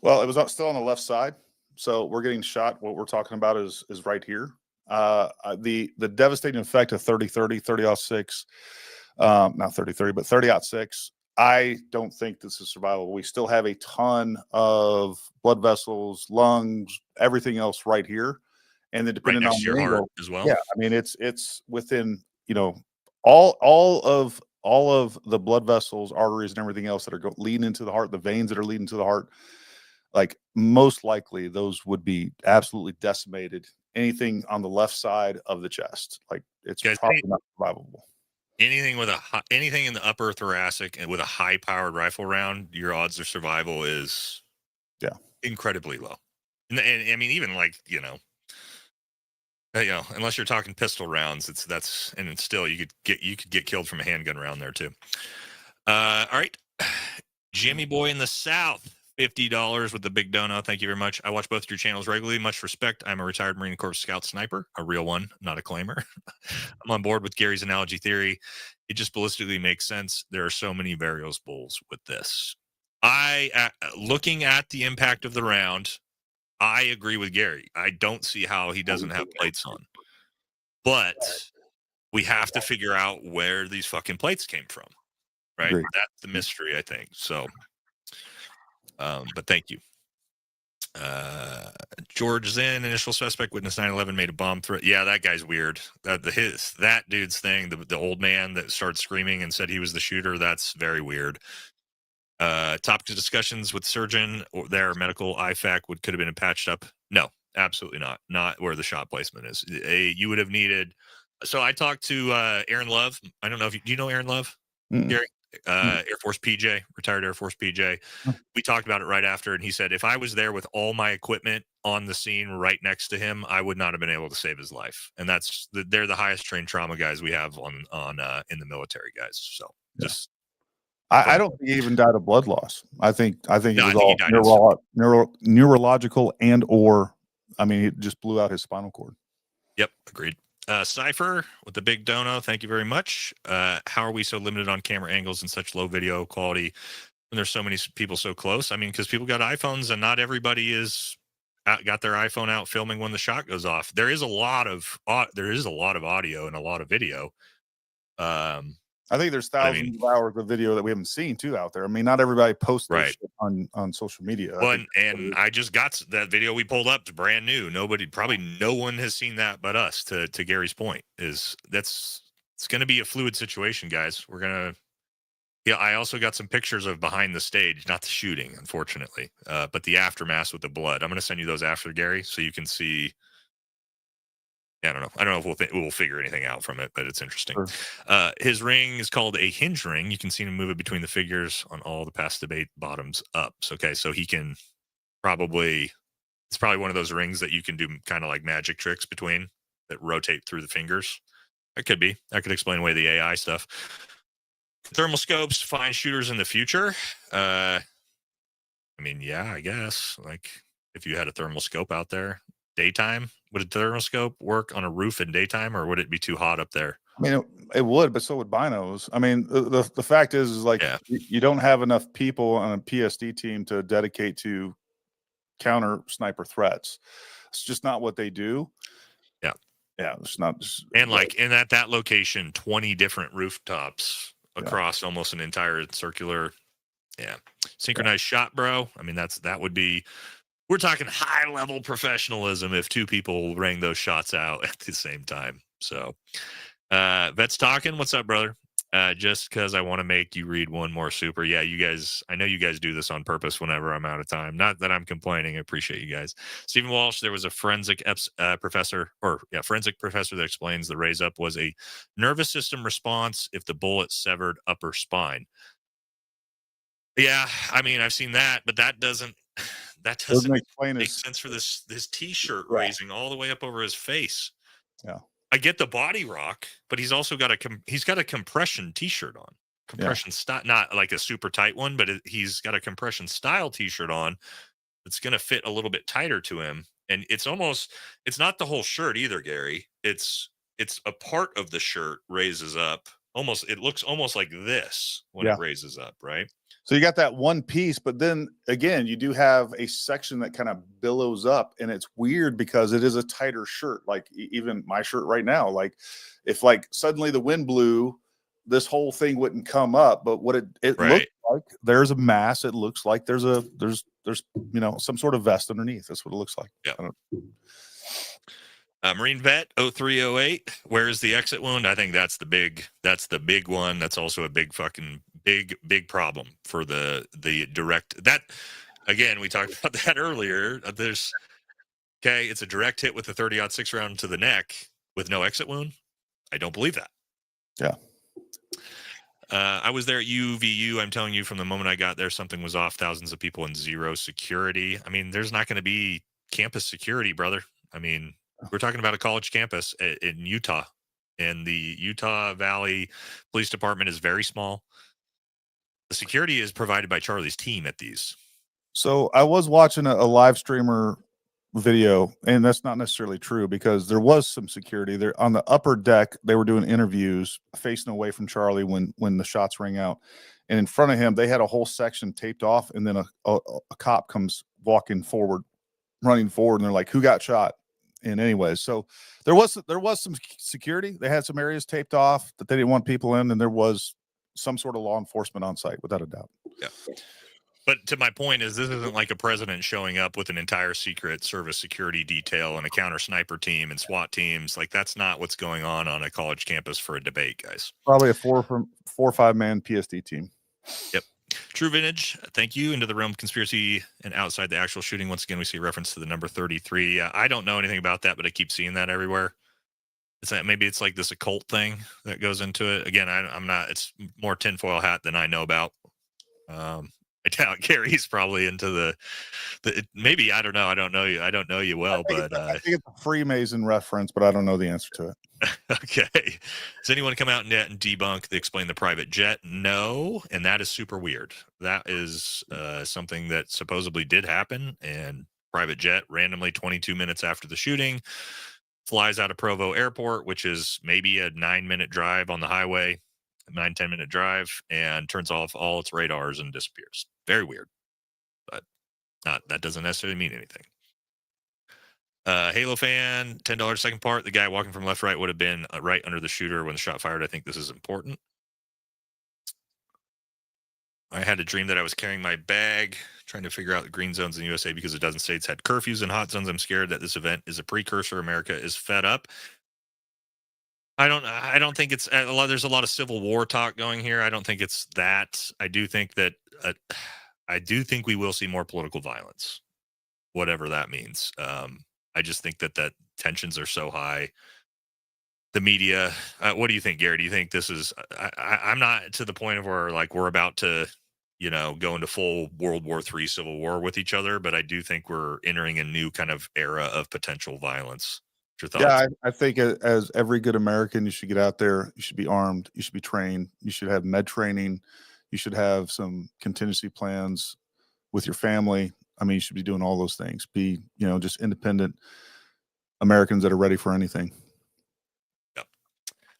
Well, it was still on the left side, so we're getting shot. What we're talking about is right here. The devastating effect of 30-30, 30-06, not 30-30, but 30-06. I don't think this is survivable. We still have a ton of blood vessels, lungs, everything else right here, and then depending on your angle, heart as well. Yeah, I mean it's within all of the blood vessels, arteries, and everything else that are leading into the heart, the veins that are leading to the heart. Like most likely, those would be absolutely decimated. Anything on the left side of the chest, like it's probably not survivable. Anything with anything in the upper thoracic and with a high-powered rifle round, your odds of survival is incredibly low. And I mean, even like unless you're talking pistol rounds, and still you could get killed from a handgun round there too. All right, Jimmy Boy in the South. $50 with the big dono. Thank you very much. I watch both your channels regularly. Much respect. I'm a retired Marine Corps Scout sniper, a real one, not a claimer. I'm on board with Gary's analogy theory. It just ballistically makes sense. There are so many variables with this. Looking at the impact of the round, I agree with Gary. I don't see how he doesn't have plates on. But we have to figure out where these fucking plates came from, right? Agreed. That's the mystery, I think. So, but thank you. George Zinn, initial suspect, witness 9/11, made a bomb threat. Yeah, that guy's weird. That dude's thing, the old man that started screaming and said he was the shooter, that's very weird. Topic of discussions with surgeon or their medical IFAC could have been patched up. No, absolutely not. Not where the shot placement is. You would have needed. So I talked to Aaron Love. I don't know if do you know Aaron Love, Gary? Air Force PJ, retired Air Force PJ. We talked about it right after, and he said if I was there with all my equipment on the scene right next to him, I would not have been able to save his life. And they're the highest trained trauma guys we have on in the military, guys. So just. I don't think he even died of blood loss. I think it was all neurological and or I mean, it just blew out his spinal cord. Yep, agreed. Cypher with the big dono. Thank you very much. How are we so limited on camera angles and such low video quality when there's so many people so close? I mean, because people got iPhones and not everybody got their iPhone out filming when the shot goes off. There is a lot of audio and a lot of video. I think there's thousands of hours of video that we haven't seen too out there. I mean, not everybody posts their shit on social media. Well, and I just got that video we pulled up. It's brand new. Probably no one has seen that but us. To Gary's point, it's going to be a fluid situation, guys. I also got some pictures of behind the stage, not the shooting, unfortunately, but the aftermath with the blood. I'm going to send you those after, Gary, so you can see. I don't know if we'll figure anything out from it, but it's interesting. Sure. His ring is called a hinge ring. You can see him move it between the figures on all the past debate bottoms up. So he can it's probably one of those rings that you can do kind of like magic tricks between that rotate through the fingers. That could be. That could explain away the AI stuff. Thermal scopes find shooters in the future. I mean, yeah, I guess. Like if you had a thermal scope out there, daytime, would a thermal scope work on a roof in daytime, or would it be too hot up there? I mean, it would, but so would binos. I mean, the fact is like you don't have enough people on a PSD team to dedicate to counter sniper threats. It's just not what they do. Yeah, it's not. And like at that location, 20 different rooftops across almost an entire circular. Yeah, synchronized shot, bro. I mean, that would be. We're talking high level professionalism if two people rang those shots out at the same time. So, Vet's talking. What's up, brother? Just because I want to make you read one more super. Yeah, you guys, I know you guys do this on purpose whenever I'm out of time. Not that I'm complaining. I appreciate you guys. Stephen Walsh, there was a forensic professor that explains the raise up was a nervous system response if the bullet severed upper spine. Yeah, I mean, I've seen that, but that doesn't that Doesn't doesn't explain make his sense for this t-shirt Yeah. raising all the way up over his face. Yeah. I get the body rock, but he's also got a compression t-shirt on. Compression style, not like a super tight one, but he's got a compression style t-shirt on that's going to fit a little bit tighter to him. And it's not the whole shirt either, Gary. It's a part of the shirt raises up. It looks almost like this when it raises up, right? So you got that one piece, but then again, you do have a section that kind of billows up, and it's weird because it is a tighter shirt. Like even my shirt right now, like if like suddenly the wind blew, this whole thing wouldn't come up. But what it looks like, there's a mass. It looks like there's some sort of vest underneath. That's what it looks like. Yeah. Marine Vet 0308. Where is the exit wound? I think that's the big one. That's also a big fucking big problem for the direct. That again, we talked about that earlier. It's a direct hit with a 30-06 round to the neck with no exit wound. I don't believe that. Yeah. I was there at UVU. I'm telling you, from the moment I got there, something was off. Thousands of people and zero security. I mean, there's not going to be campus security, brother. I mean, we're talking about a college campus in Utah, and the Utah Valley Police Department is very small. The security is provided by Charlie's team at these. So I was watching a live streamer video, and that's not necessarily true because there was some security there on the upper deck. They were doing interviews facing away from Charlie when the shots rang out, and in front of him they had a whole section taped off, and then a cop comes running forward, and they're like, "Who got shot?" And anyways, so there was some security. They had some areas taped off that they didn't want people in, and there was some sort of law enforcement on site, without a doubt. Yeah. But to my point is, this isn't like a president showing up with an entire Secret Service security detail and a counter sniper team and SWAT teams. Like, that's not what's going on a college campus for a debate, guys. Probably a 4 or 5 man PSD team. Yep. True Vintage, thank you. Into the realm of conspiracy and outside the actual shooting. Once again, we see a reference to the number 33. I don't know anything about that, but I keep seeing that everywhere. Maybe it's like this occult thing that goes into it. Again, I'm not. It's more tinfoil hat than I know about. I doubt Gary's probably into the maybe, I don't know. I don't know you. I don't know you well, but I think it's a Freemason reference, but I don't know the answer to it. Okay. Does anyone come out and debunk explain the private jet? No. And that is super weird. That is something that supposedly did happen, and private jet randomly 22 minutes after the shooting flies out of Provo Airport, which is maybe a 9-minute drive on the highway, 9-10 minute drive, and turns off all its radars and disappears. Very weird, but that doesn't necessarily mean anything. Halo fan, $10 second part. The guy walking from left right would have been right under the shooter when the shot fired. I think this is important. I had a dream that I was carrying my bag, trying to figure out the green zones in the USA because a dozen states had curfews and hot zones. I'm scared that this event is a precursor. America is fed up. I don't think it's a lot. There's a lot of Civil War talk going here. I don't think it's that. I do think we will see more political violence, whatever that means. I just think that tensions are so high. The media. What do you think, Gary? Do you think this is? I'm not to the point of where like we're about to, go into full World War III Civil War with each other, but I do think we're entering a new kind of era of potential violence. What's your thoughts? Yeah, I think as every good American, you should get out there. You should be armed. You should be trained. You should have med training. You should have some contingency plans with your family. I mean, you should be doing all those things. Be, just independent Americans that are ready for anything. Yep.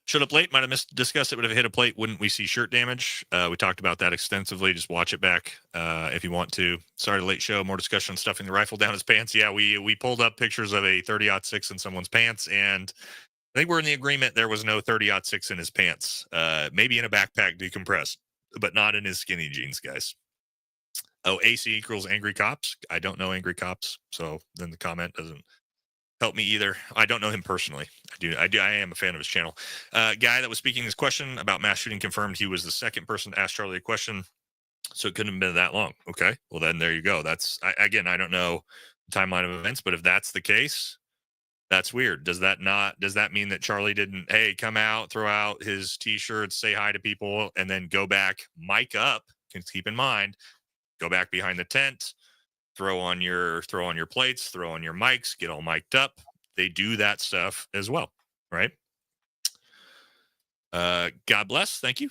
Showed up late. Might have discussed it, but if it hit a plate, wouldn't we see shirt damage? We talked about that extensively. Just watch it back if you want to. Sorry, late show. More discussion on stuffing the rifle down his pants. Yeah, we pulled up pictures of a 30-06 in someone's pants, and I think we're in the agreement there was no 30-06 in his pants. Maybe in a backpack decompressed, but not in his skinny jeans, guys. Oh, AC equals angry cops. I don't know angry cops, so then the comment doesn't help me either. I don't know him personally. I am a fan of his channel. Guy that was speaking his question about mass shooting confirmed he was the second person to ask Charlie a question, so it couldn't have been that long. Okay, well then there you go. That's I don't know the timeline of events, but if that's the case, that's weird. Does that mean that Charlie didn't, hey, come out, throw out his t-shirts, say hi to people, and then go back, mic up? Keep in mind, go back behind the tent, throw on your plates, throw on your mics, get all mic'd up. They do that stuff as well, right? God bless. Thank you.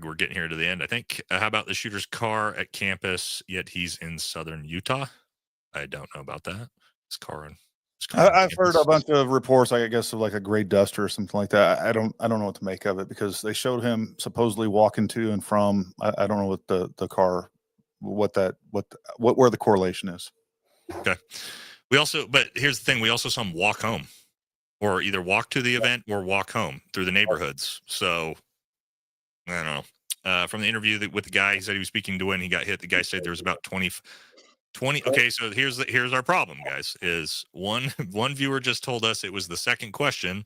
We're getting here to the end, I think. How about the shooter's car at campus, yet he's in southern Utah? I don't know about that. His car on I've heard a bunch of reports, I guess, of like a gray Duster or something like that. I don't know what to make of it, because they showed him supposedly walking to and from. I don't know what the car, where the correlation is. Okay. But here's the thing: we also saw him walk home, or either walk to the event or walk home through the neighborhoods. So I don't know. From the interview with the guy, he said he was speaking to when he got hit. The guy said there was about 20. Okay, so here's our problem, guys. Is one viewer just told us it was the second question,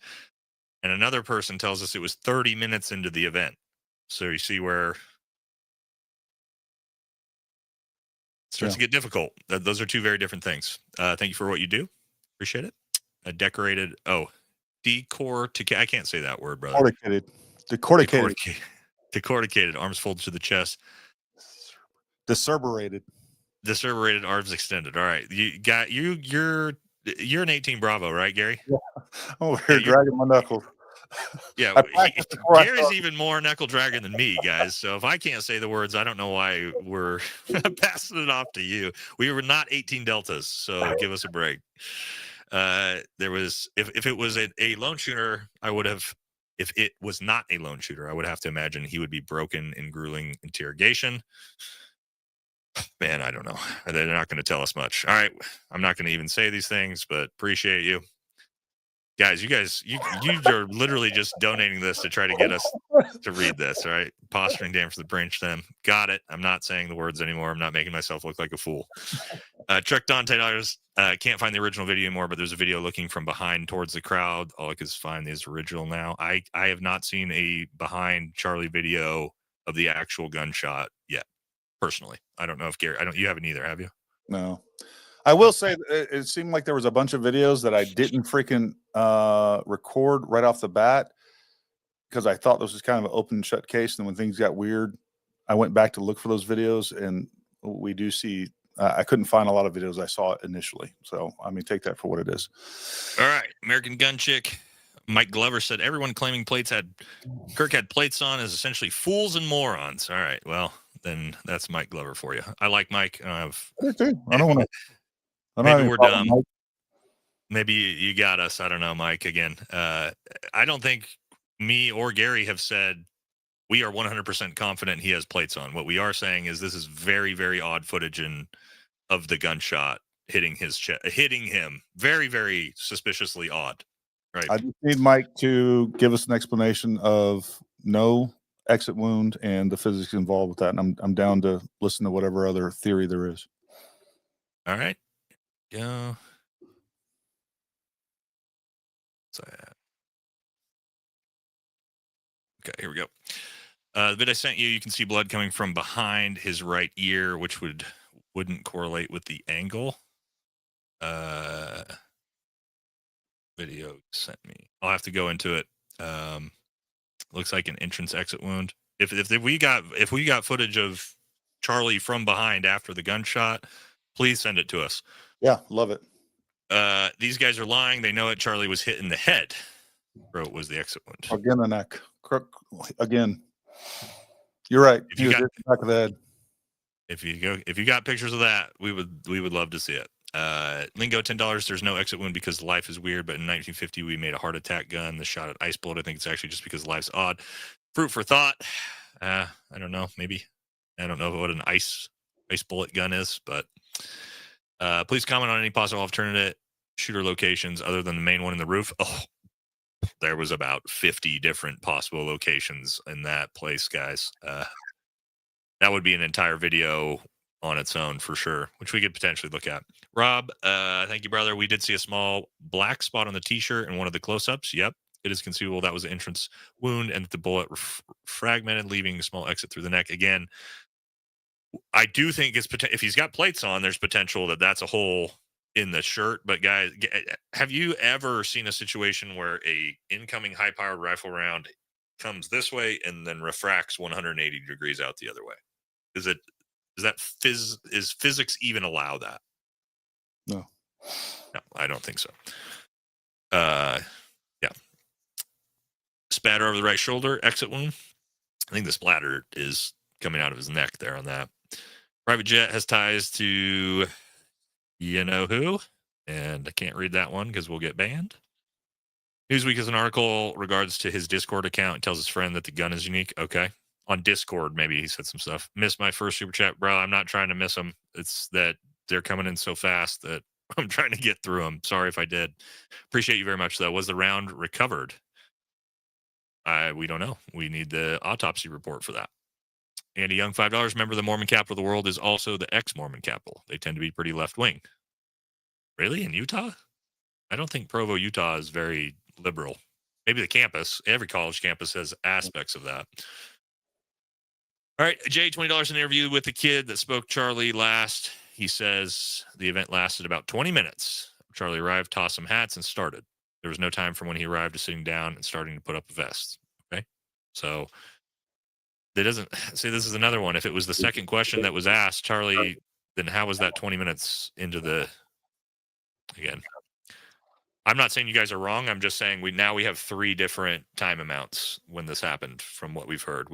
and another person tells us it was 30 minutes into the event. So you see where it starts to get difficult. Those are two very different things. Thank you for what you do. Appreciate it. I can't say that word, brother. Decorticated, arms folded to the chest. Decerberated, arms extended. All right, you're an 18 Bravo, right, Gary? Yeah. Oh, here dragging my knuckles. Yeah, Gary's even more knuckle dragging than me, guys. So if I can't say the words, I don't know why we're passing it off to you. We were not 18 Deltas, so give us a break. There was, if it was a lone shooter, I would have. If it was not a lone shooter, I would have to imagine he would be broken in grueling interrogation. Man, I don't know. They're not going to tell us much. All right, I'm not going to even say these things, but appreciate you. Guys, you are literally just donating this to try to get us to read this, all right? Posturing damage for the brain stem. Got it. I'm not saying the words anymore. I'm not making myself look like a fool. Chuck Dante Dollars, can't find the original video anymore, but there's a video looking from behind towards the crowd. All I can find is original now. I have not seen a behind Charlie video of the actual gunshot yet, personally. I don't know if Gary, you haven't either, have you? No. I will say it seemed like there was a bunch of videos that I didn't freaking record right off the bat, because I thought this was kind of an open and shut case. And when things got weird, I went back to look for those videos, and we do see I couldn't find a lot of videos I saw initially. So, I mean, take that for what it is. All right. American Gun Chick. Mike Glover said everyone claiming Kirk had plates on is essentially fools and morons. All right. Well, then that's Mike Glover for you. I like Mike. I don't want to. Maybe we're dumb. Mike. Maybe you got us. I don't know, Mike. Again, I don't think me or Gary have said we are 100% confident he has plates on. What we are saying is this is very, very odd footage of the gunshot hitting him. Very, very suspiciously odd. Right. I just need Mike to give us an explanation of no exit wound and the physics involved with that. And I'm down to listen to whatever other theory there is. All right. Go. Okay, here we go. The vid I sent you can see blood coming from behind his right ear, which wouldn't correlate with the angle. Video sent me. I'll have to go into it. Looks like an entrance exit wound. If we got footage of Charlie from behind after the gunshot, please send it to us. Yeah, love it. These guys are lying. They know it. Charlie was hit in the head. Throat was the exit wound. Again, the neck. Again. You're right. If you got the back of the head. If you got pictures of that, we would love to see it. Lingo $10. There's no exit wound because life is weird, but in 1950 we made a heart attack gun. The shot at ice bullet. I think it's actually just because life's odd. Fruit for thought. I don't know. Maybe I don't know what an ice bullet gun is, but please comment on any possible alternate shooter locations other than the main one in the roof. Oh, there was about 50 different possible locations in that place, guys. That would be an entire video on its own for sure, which we could potentially look at. Rob, thank you, brother. We did see a small black spot on the t-shirt in one of the close-ups. Yep, it is conceivable that was an entrance wound and the bullet fragmented, leaving a small exit through the neck. Again, I do think if he's got plates on, there's potential that that's a hole in the shirt. But guys, have you ever seen a situation where a incoming high-powered rifle round comes this way and then refracts 180 degrees out the other way? Does physics even allow that? No. No, I don't think so. Yeah. Spatter over the right shoulder, exit wound. I think the splatter is coming out of his neck there on that. Private jet has ties to you know who, and I can't read that one because we'll get banned. Newsweek has an article regards to his Discord account. It tells his friend that the gun is unique. Okay. On Discord, maybe he said some stuff. Missed my first super chat, bro. I'm not trying to miss them. It's that they're coming in so fast that I'm trying to get through them. Sorry if I did. Appreciate you very much, though. Was the round recovered? We don't know. We need the autopsy report for that. Andy Young, $5. Remember, the Mormon capital of the world is also the ex-Mormon capital. They tend to be pretty left-wing. Really? In Utah? I don't think Provo, Utah is very liberal. Maybe the campus. Every college campus has aspects of that. All right, Jay, $20 an interview with the kid that spoke Charlie last. He says the event lasted about 20 minutes. Charlie arrived, tossed some hats, and started. There was no time from when he arrived to sitting down and starting to put up a vest. Okay, so that doesn't see. This is another one. If it was the second question that was asked, Charlie, then how was that 20 minutes into the? Again, I'm not saying you guys are wrong. I'm just saying we have 3 different time amounts when this happened. From what we've heard,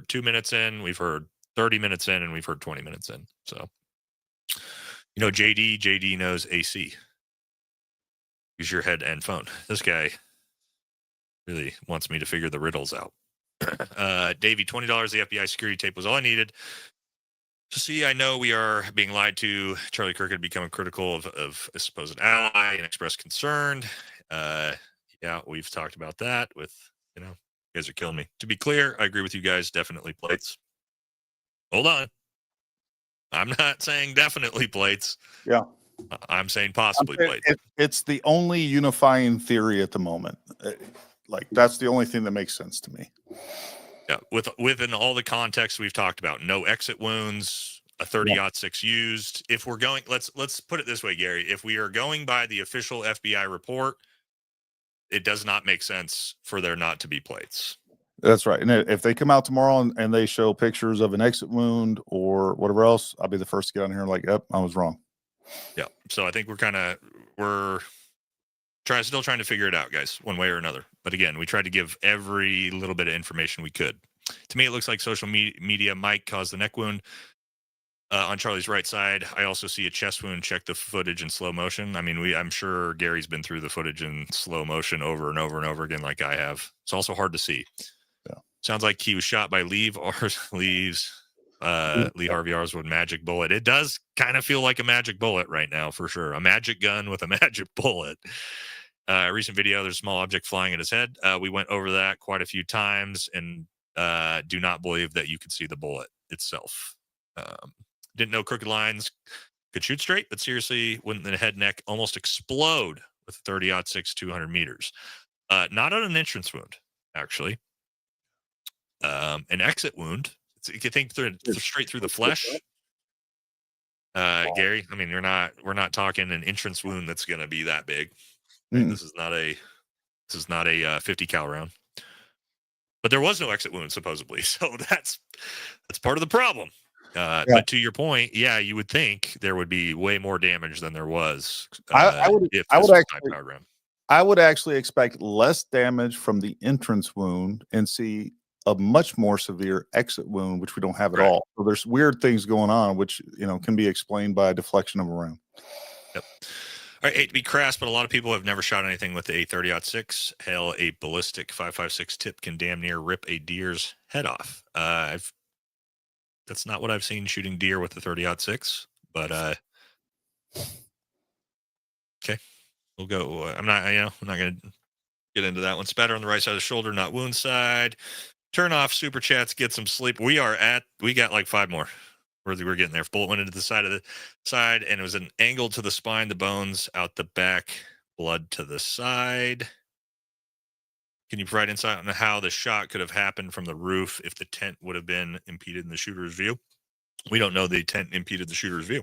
2 minutes in, we've heard 30 minutes in, and we've heard 20 minutes in. So, JD knows AC. Use your head and phone. This guy really wants me to figure the riddles out. Davey, $20. The FBI security tape was all I needed. So see, I know we are being lied to. Charlie Kirk had become critical of a supposed ally and expressed concern. Yeah, we've talked about that with, you guys are killing me. To be clear, I agree with you guys. Definitely plates. Hold on. I'm not saying definitely plates. Yeah. I'm saying possibly plates. It's the only unifying theory at the moment. That's the only thing that makes sense to me. Yeah, within all the context we've talked about, no exit wounds, a 30-06 used. If we're going, let's put it this way, Gary. If we are going by the official FBI report, it does not make sense for there not to be plates. That's right. And if they come out tomorrow and they show pictures of an exit wound or whatever else, I'll be the first to get on here and yep, I was wrong. Yeah. So I think we're still trying to figure it out, guys, one way or another. But again, we tried to give every little bit of information we could. To me, it looks like social media might cause the neck wound on Charlie's right side. I also see a chest wound. Check the footage in slow motion. I mean, I'm sure Gary's been through the footage in slow motion over and over and over again, like I have. It's also hard to see. Yeah. Sounds like he was shot by Lee Harvey Oswald magic bullet. It does kind of feel like a magic bullet right now, for sure. A magic gun with a magic bullet. Recent video, there's a small object flying at his head. We went over that quite a few times and do not believe that you could see the bullet itself. Didn't know crooked lines could shoot straight, but seriously, wouldn't the head neck almost explode with 30-06 200 meters? Not on an entrance wound, actually. An exit wound. You can think straight through the flesh. Gary, I mean, we're not talking an entrance wound that's going to be that big. Right? This is not a 50 cal round. But there was no exit wound supposedly, so that's part of the problem. But to your point, yeah, you would think there would be way more damage than there was. I would actually expect less damage from the entrance wound and see a much more severe exit wound, which we don't have at all. So there's weird things going on, which can be explained by a deflection of a round. Yep. All right, hate to be crass, but a lot of people have never shot anything with the 30-06. Hell, a ballistic 5.56 tip can damn near rip a deer's head off. That's not what I've seen shooting deer with the 30-06, but okay, we'll go. I'm not going to get into that one. Spatter on the right side of the shoulder, not wound side. Turn off super chats, get some sleep. We got like 5 more. We're getting there. Bullet went into the side and it was an angle to the spine, the bones out the back, blood to the side. Can you provide insight on how the shot could have happened from the roof if the tent would have been impeded in the shooter's view? We don't know the tent impeded the shooter's view.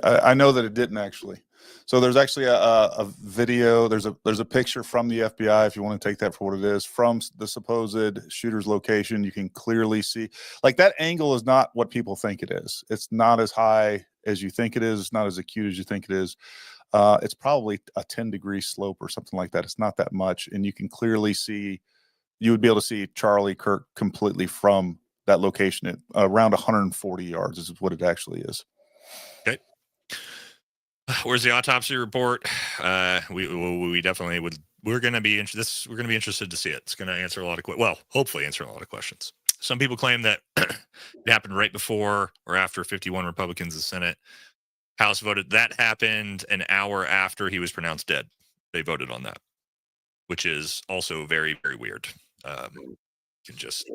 I know that it didn't actually. So there's actually a video. There's a picture from the FBI, if you want to take that for what it is, from the supposed shooter's location. You can clearly see, like, that angle is not what people think it is. It's not as high as you think it is. It's not as acute as you think it is. It's probably a 10-degree slope or something like that. It's not that much. And you can clearly see, you would be able to see Charlie Kirk completely from that location at around 140 yards is what it actually is. Okay. Where's the autopsy report? We definitely would. We're going to be We're going to be interested to see it. It's going to answer a lot of hopefully answer a lot of questions. Some people claim that it happened right before or after 51 Republicans in the Senate. House voted. That happened an hour after he was pronounced dead. They voted on that, which is also very, very weird. Can just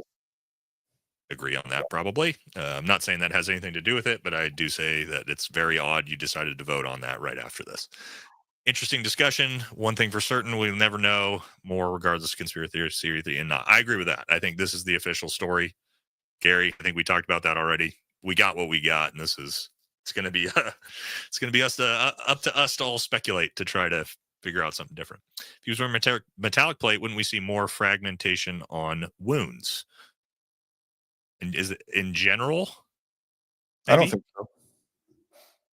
agree on that, probably. I'm not saying that has anything to do with it, but I do say that it's very odd you decided to vote on that right after this. Interesting discussion. One thing for certain, we'll never know more regardless of conspiracy theory and not. I agree with that. I think this is the official story. Gary, I think we talked about that already. We got what we got, and it's going to be up to us to all speculate to try to figure out something different. If he was wearing metallic plate, wouldn't we see more fragmentation on wounds? And is it in general? Maybe? I don't think so.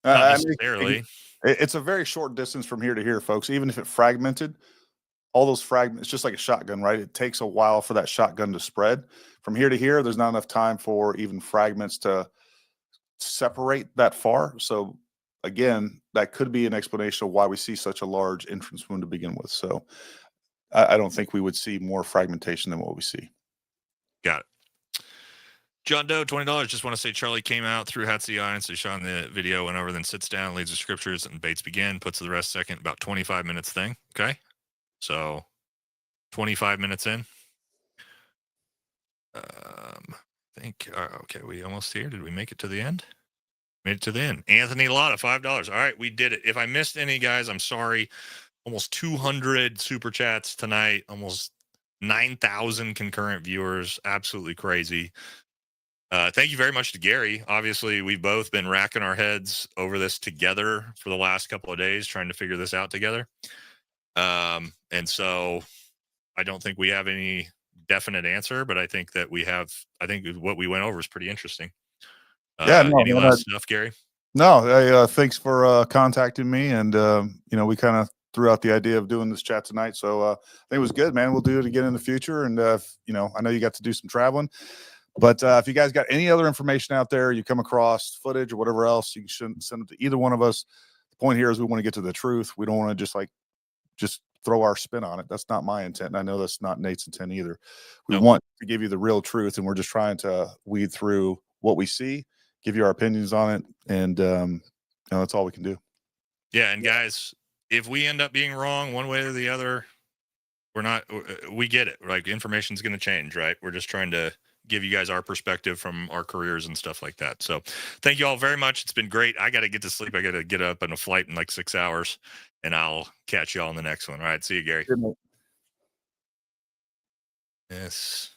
Not necessarily. It's a very short distance from here to here, folks. Even if it fragmented, all those fragments, it's just like a shotgun, right? It takes a while for that shotgun to spread. From here to here, there's not enough time for even fragments to separate that far. So again, that could be an explanation of why we see such a large entrance wound to begin with. So I don't think we would see more fragmentation than what we see. Got it. John Doe, $20. Just want to say Charlie came out, threw hats to the audience. They shot in the video, went over, then sits down, leads the scriptures, and baits begin. Puts the rest second, about 25 minutes thing. Okay. So 25 minutes in. I think, okay, we almost here. Did we make it to the end? Made it to the end. Anthony Lotta, $5. All right, we did it. If I missed any, guys, I'm sorry. Almost 200 super chats tonight. Almost 9,000 concurrent viewers. Absolutely crazy. Thank you very much to Gary. Obviously, we've both been racking our heads over this together for the last couple of days, trying to figure this out together. And so I don't think we have any definite answer, but I think that I think what we went over is pretty interesting. Any last stuff, Gary? No, thanks for contacting me. And, we kind of threw out the idea of doing this chat tonight. So I think it was good, man. We'll do it again in the future. And, I know you got to do some traveling. But if you guys got any other information out there, you come across footage or whatever else, you can send it to either one of us. The point here is we want to get to the truth. We don't want to just throw our spin on it. That's not my intent. And I know that's not Nate's intent either. We want to give you the real truth, and we're just trying to weed through what we see, give you our opinions on it. And, that's all we can do. Yeah. And guys, if we end up being wrong one way or the other, we get it. Like, information's going to change, right? We're just trying to give you guys our perspective from our careers and stuff like that. So thank you all very much. It's been great. I got to get to sleep. I got to get up on a flight in like 6 hours, and I'll catch you all in the next one. All right. See you, Gary. Good night. Yes.